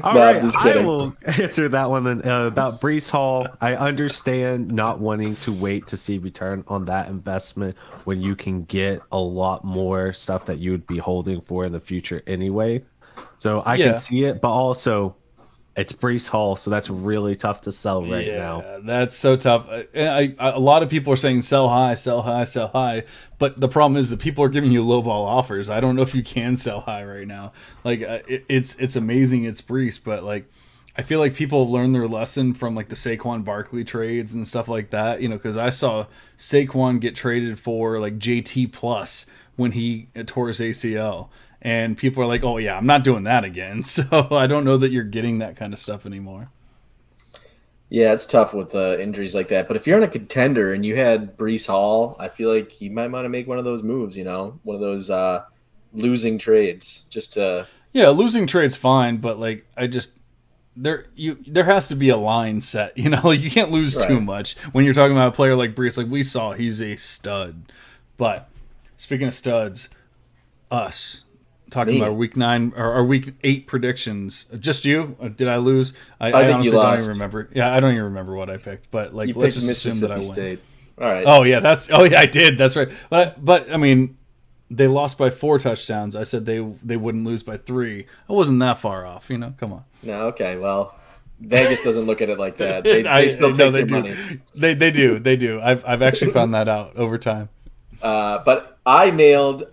A: All right, I will answer that one then. About Breece Hall, I understand not wanting to wait to see return on that investment when you can get a lot more stuff that you would be holding for in the future anyway. So I can see it, but also it's Breece Hall, so that's really tough to sell right now.
B: Yeah, that's so tough. A lot of people are saying sell high, sell high, sell high, but the problem is that people are giving you lowball offers. I don't know if you can sell high right now. Like it's amazing, it's Breece, but like I feel like people learn their lesson from like the Saquon Barkley trades and stuff like that. You know, because I saw Saquon get traded for like JT plus when he tore his ACL. And people are like, oh, yeah, I'm not doing that again. So I don't know that you're getting that kind of stuff anymore.
C: Yeah, it's tough with injuries like that. But if you're on a contender and you had Breece Hall, I feel like you might want to make one of those moves, you know, one of those losing trades just to.
B: Yeah, losing trade's fine, but like there has to be a line set, you know, like you can't lose too much when you're talking about a player like Breece. Like we saw, he's a stud. But speaking of studs, talking about week 9 or our week 8 predictions. Just you? Did I lose? I honestly don't even remember. Yeah, I don't even remember what I picked. But like,
C: you
B: let's
C: picked
B: just assume that I won.
C: State. All right.
B: Oh yeah, I did. That's right. But I mean, they lost by 4 touchdowns. I said they wouldn't lose by 3. I wasn't that far off. You know, come on.
C: No, okay. Well, Vegas doesn't look at it like that. They still take your money.
B: They do. I've actually found that out over time.
C: But I nailed.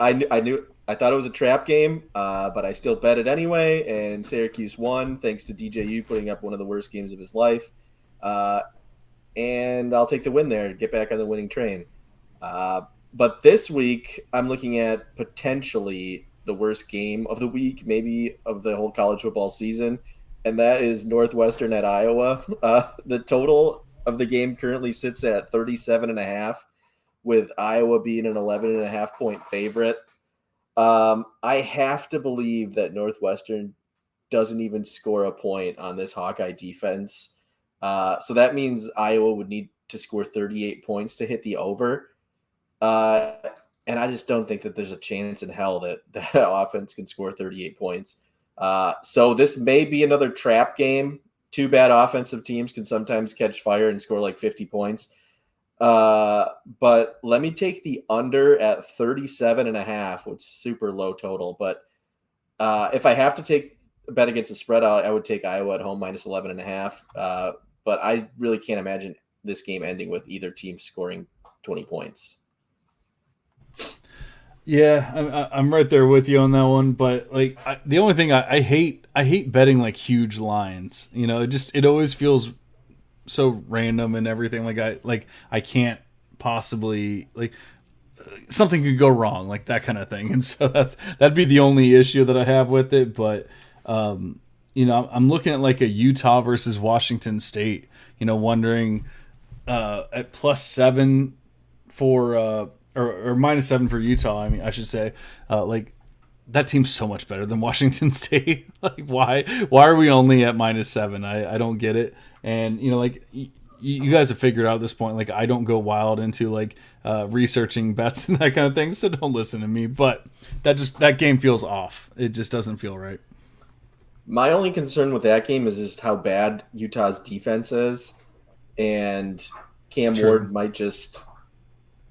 C: I thought it was a trap game, but I still bet it anyway, and Syracuse won thanks to DJU putting up one of the worst games of his life. And I'll take the win there and get back on the winning train. But this week, I'm looking at potentially the worst game of the week, maybe of the whole college football season, and that is Northwestern at Iowa. The total of the game currently sits at 37.5, with Iowa being an 11.5 point favorite. I have to believe that Northwestern doesn't even score a point on this Hawkeye defense. So that means Iowa would need to score 38 points to hit the over. And I just don't think that there's a chance in hell that that offense can score 38 points. So this may be another trap game. 2 bad offensive teams can sometimes catch fire and score like 50 points. But let me take the under at 37.5, which is super low total. But if I have to take a bet against the spread, I would take Iowa at home minus 11.5. But I really can't imagine this game ending with either team scoring 20 points.
B: Yeah, I'm right there with you on that one. But like the only thing I hate betting like huge lines. You know, it always feels so random and everything. I can't possibly something could go wrong, like that kind of thing. And so that'd be the only issue that I have with it. But you know, I'm looking at like a Utah versus Washington State. You know, wondering at +7 for or -7 for Utah. I mean, I should say like that team's so much better than Washington State. Like why are we only at -7? I don't get it. And you know, like you guys have figured out at this point, like I don't go wild into like researching bets and that kind of thing, so don't listen to me. But that game feels off. It just doesn't feel right.
C: My only concern with that game is just how bad Utah's defense is, and Cam Ward might just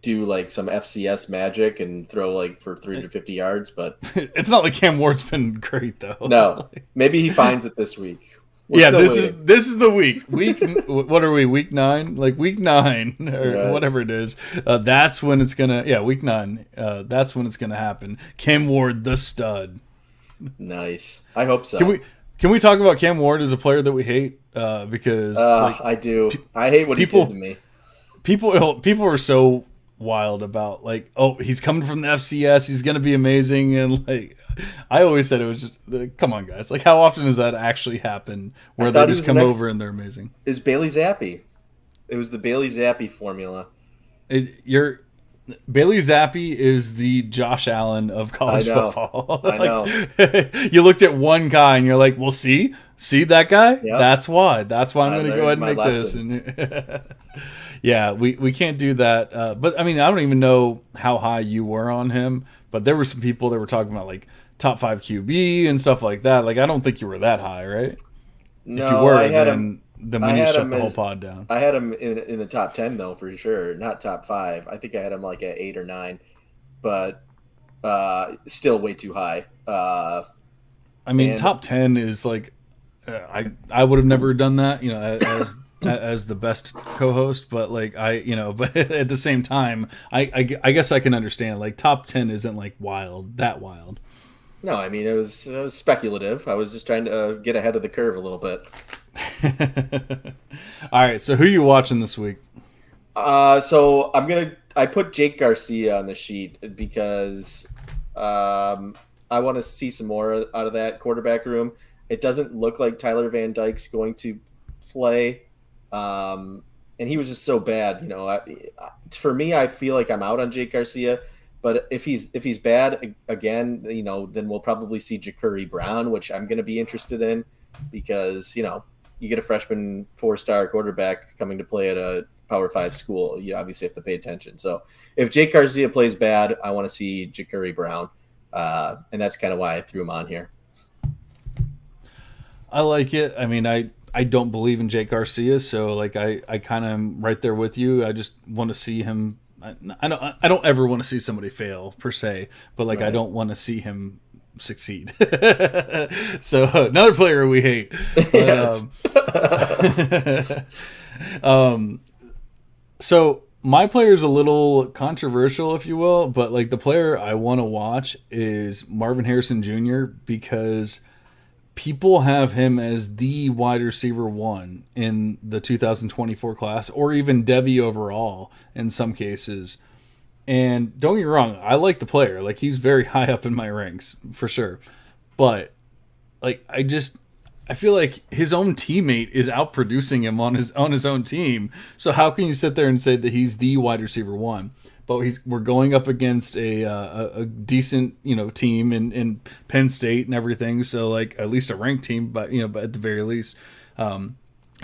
C: do like some FCS magic and throw like for 350 yards. But
B: it's not like Cam Ward's been great though.
C: No, maybe he finds it this week.
B: This is the week. What are we? Week 9? Like week 9 or whatever it is. That's when it's gonna. Yeah, week 9. That's when it's gonna happen. Cam Ward, the stud.
C: Nice. I hope so.
B: Can we talk about Cam Ward as a player that we hate? Because
C: I do. I hate what he did to me.
B: People are so wild about like, oh, he's coming from the FCS, he's gonna be amazing, and like I always said it was just come on guys, like how often does that actually happen where they just come over and they're amazing?
C: Is Bailey Zappi. It was the Bailey Zappi formula.
B: Bailey Zappi is the Josh Allen of college football.
C: I know.
B: You looked at one guy and you're like, well, see that guy? Yep. That's why I'm going to go ahead and make lesson. This. And yeah, we can't do that. But I mean, I don't even know how high you were on him, but there were some people that were talking about like top 5 QB and stuff like that. Like, I don't think you were that high, right?
C: No,
B: if you were, then we need to shut the whole pod down.
C: I had him in the top 10 though, for sure. Not top 5. I think I had him like at 8 or 9, but still way too high.
B: I mean, top 10 is like I would have never done that, you know, as the best co-host, but like but at the same time, I guess I can understand like top 10 isn't like that wild.
C: No, I mean it was speculative. I was just trying to get ahead of the curve a little bit.
B: All right, so who are you watching this week?
C: So I put Jake Garcia on the sheet because I want to see some more out of that quarterback room. It doesn't look like Tyler Van Dyke's going to play, and he was just so bad. You know, for me, I feel like I'm out on Jake Garcia. But if he's bad again, you know, then we'll probably see Ja'Cory Brown, which I'm going to be interested in because, you know, you get a freshman 4-star quarterback coming to play at a Power 5 school. You obviously have to pay attention. So if Jake Garcia plays bad, I want to see Ja'Cory Brown. And that's kind of why I threw him on here.
B: I like it. I mean, I don't believe in Jake Garcia, so like I kind of am right there with you. I just want to see him. I don't ever want to see somebody fail per se, but like right. I don't want to see him succeed. So another player we hate. Yes. So my player is a little controversial, if you will, but like the player I want to watch is Marvin Harrison Jr. because people have him as the wide receiver 1 in the 2024 class, or even Devy overall in some cases. And don't get me wrong, I like the player. Like, he's very high up in my ranks for sure. But like, I feel like his own teammate is outproducing him on his own team. So how can you sit there and say that he's the wide receiver 1? But we're going up against a decent, you know, team in Penn State and everything. So like at least a ranked team, but at the very least,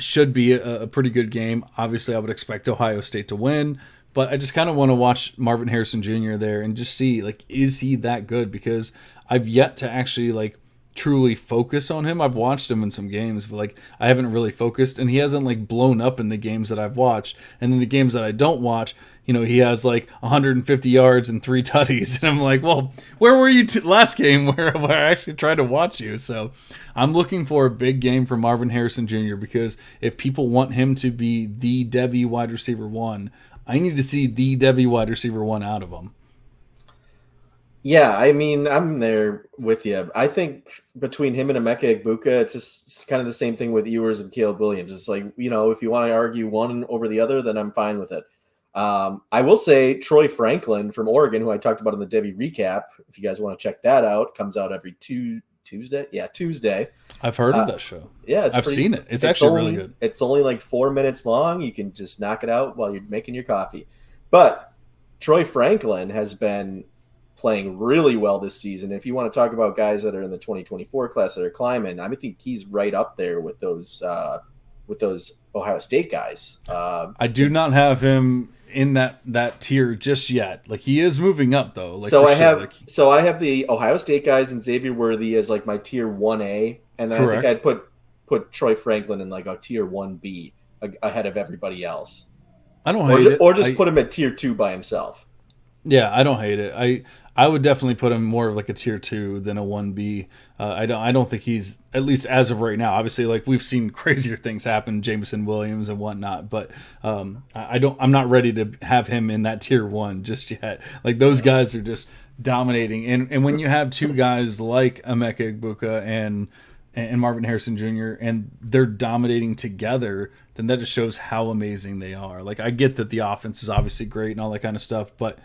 B: should be a pretty good game. Obviously, I would expect Ohio State to win, but I just kind of want to watch Marvin Harrison Jr. there and just see like, is he that good? Because I've yet to actually like truly focus on him. I've watched him in some games, but like I haven't really focused, and he hasn't like blown up in the games that I've watched. And then the games that I don't watch, you know, he has like 150 yards and 3 tutties. And I'm like, well, where were you last game where I actually tried to watch you? So I'm looking for a big game for Marvin Harrison Jr. because if people want him to be the Devy wide receiver 1, I need to see the Devy wide receiver 1 out of him.
C: Yeah, I mean, I'm there with you. I think between him and Emeka Egbuka, it's kind of the same thing with Ewers and Caleb Williams. It's like, you know, if you want to argue one over the other, then I'm fine with it. I will say Troy Franklin from Oregon, who I talked about in the Devy recap, if you guys want to check that out, comes out every Tuesday. Yeah, Tuesday.
B: I've heard of that show.
C: Yeah,
B: I've seen it. It's actually really good.
C: It's only like 4 minutes long. You can just knock it out while you're making your coffee. But Troy Franklin has been playing really well this season. If you want to talk about guys that are in the 2024 class that are climbing, I think he's right up there with those Ohio State guys.
B: I do not have him in that tier just yet. Like, he is moving up though. Like,
C: so I have the Ohio State guys and Xavier Worthy as like my tier 1A, and then correct. I think I'd put Troy Franklin in like a tier 1B ahead of everybody else.
B: I don't hate it.
C: Or just put him at tier 2 by himself.
B: Yeah, I don't hate it. I would definitely put him more of like a tier 2 than a 1B. I don't think he's, at least as of right now. Obviously, like, we've seen crazier things happen, Jameson Williams and whatnot, but I'm not ready to have him in that tier 1 just yet. Like, those guys are just dominating, and when you have two guys like Emeka Egbuka and and Marvin Harrison Jr., and they're dominating together, then that just shows how amazing they are. Like, I get that the offense is obviously great and all that kind of stuff, but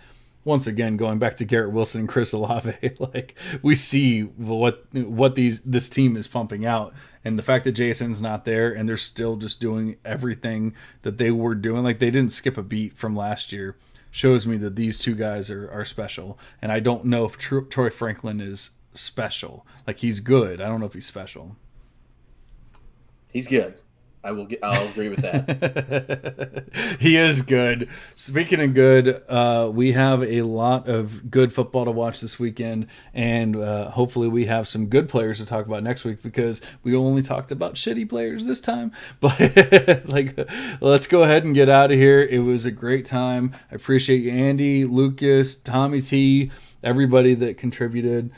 B: once again, going back to Garrett Wilson and Chris Olave, like, we see what this team is pumping out, and the fact that Jason's not there and they're still just doing everything that they were doing, like, they didn't skip a beat from last year, shows me that these two guys are special. And I don't know if Troy Franklin is special. Like, he's good. I don't know if he's special.
C: He's good. I'll agree with that.
B: He is good. Speaking of good, we have a lot of good football to watch this weekend, and hopefully we have some good players to talk about next week, because we only talked about shitty players this time. But like, let's go ahead and get out of here. It was a great time. I appreciate you, Andy, Lucas, Tommy T, everybody that contributed.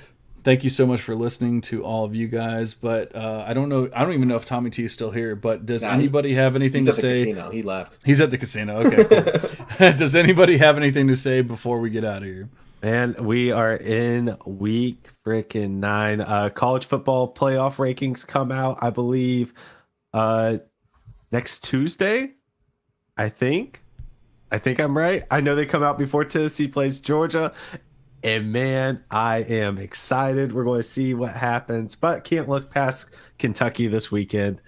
B: Thank you so much for listening to all of you guys. But I don't even know if Tommy T is still here. But does anybody have anything to say?
C: He's at the casino. He left.
B: He's at the casino. Okay, cool. Does anybody have anything to say before we get out of here?
A: Man, we are in week freaking 9. College football playoff rankings come out, I believe, next Tuesday. I think I'm right. I know they come out before Tennessee plays Georgia. And man, I am excited. We're going to see what happens, but can't look past Kentucky this weekend.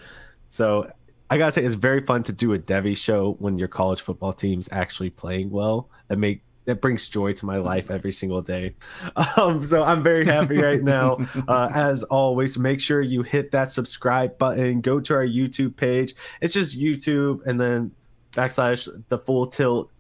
A: So I gotta say, it's very fun to do a Devy show when your college football team's actually playing well. That brings joy to my life every single day. So I'm very happy right now. As always, make sure you hit that subscribe button. Go to our YouTube page. It's just YouTube and then / the Full Tilt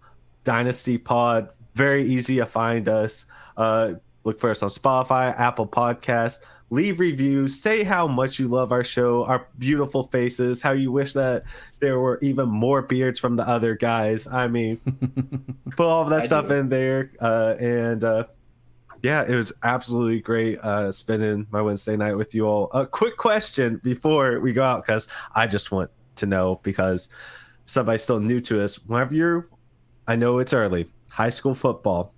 A: Dynasty Pod. Very easy to find us. Look for us on Spotify, Apple Podcasts. Leave reviews. Say how much you love our show, our beautiful faces, how you wish that there were even more beards from the other guys. I mean, put all of that stuff in there. Yeah, it was absolutely great spending my Wednesday night with you all. A quick question before we go out, because I just want to know, because somebody's still new to us. Whenever I know it's early, high school football,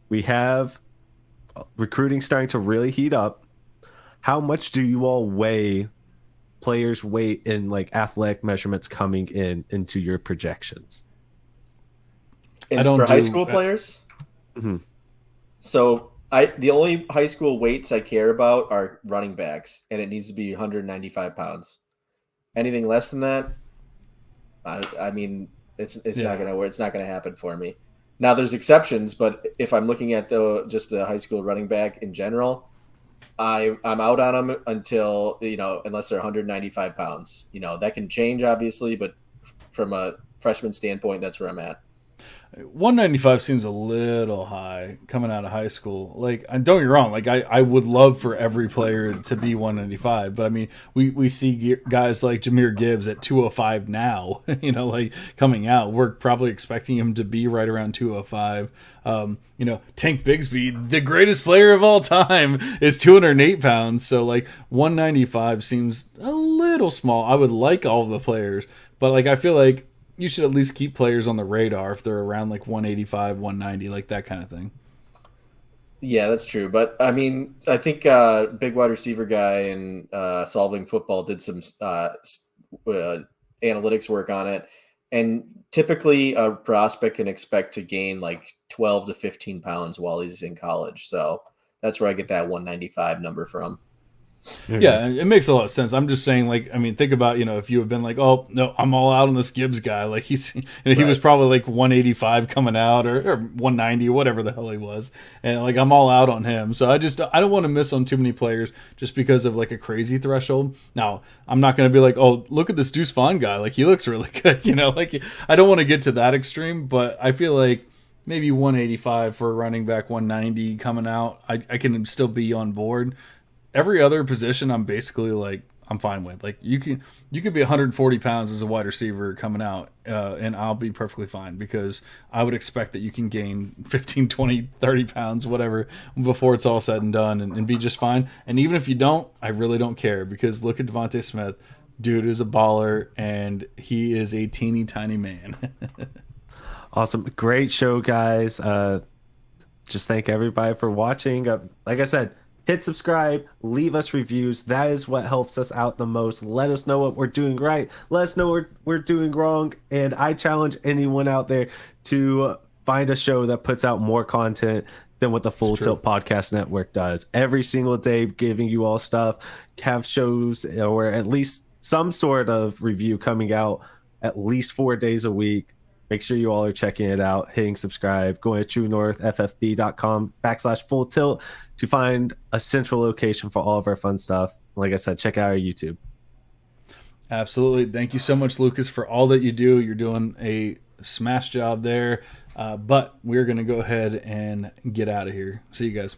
A: we have recruiting starting to really heat up. How much do you all weigh players' weight in like athletic measurements coming into your projections?
C: For high school players?
A: Mm-hmm.
C: So the only high school weights I care about are running backs, and it needs to be 195 pounds. Anything less than that, I mean, it's not gonna happen for me. Now there's exceptions, but if I'm looking at just a high school running back in general, I'm out on them until, unless they're 195 pounds. That can change obviously, but from a freshman standpoint, that's where I'm at.
B: 195 seems a little high coming out of high school. Like, don't get me wrong, like I would love for every player to be 195, but I mean, we see guys like Jahmyr Gibbs at 205 now, like coming out. We're probably expecting him to be right around 205. Tank Bigsby, the greatest player of all time, is 208 pounds. So like 195 seems a little small. I would like all the players, but like I feel like you should at least keep players on the radar if they're around like 185, 190, like that kind of thing.
C: Yeah, that's true. But I mean, I think big wide receiver guy and Solving Football did some analytics work on it. And typically a prospect can expect to gain like 12 to 15 pounds while he's in college. So that's where I get that 195 number from.
B: Yeah, it makes a lot of sense. I'm just saying, like, I mean, think about, if you have been like, oh, no, I'm all out on this Gibbs guy. Like, he was probably like 185 coming out or 190 or whatever the hell he was. And, like, I'm all out on him. So I don't want to miss on too many players just because of, like, a crazy threshold. Now, I'm not going to be like, oh, look at this Deuce Vaughn guy. Like, he looks really good. Like, I don't want to get to that extreme, but I feel like maybe 185 for a running back, 190 coming out, I can still be on board. Every other position, I'm basically like, I'm fine with. Like, you could be 140 pounds as a wide receiver coming out, and I'll be perfectly fine, because I would expect that you can gain 15, 20, 30 pounds, whatever, before it's all said and done, and be just fine. And even if you don't, I really don't care, because look at Devontae Smith. Dude is a baller, and he is a teeny tiny man.
A: Awesome. Great show, guys. Just thank everybody for watching. Like I said, hit subscribe, leave us reviews. That is what helps us out the most. Let us know what we're doing right. Let us know what we're doing wrong. And I challenge anyone out there to find a show that puts out more content than what the Full Tilt Podcast Network does. Every single day, giving you all stuff, have shows or at least some sort of review coming out at least 4 days a week. Make sure you all are checking it out, hitting subscribe, going to truenorthffb.com/full tilt to find a central location for all of our fun stuff. Like I said, check out our YouTube.
B: Absolutely. Thank you so much, Lucas, for all that you do. You're doing a smash job there. But we're going to go ahead and get out of here. See you guys.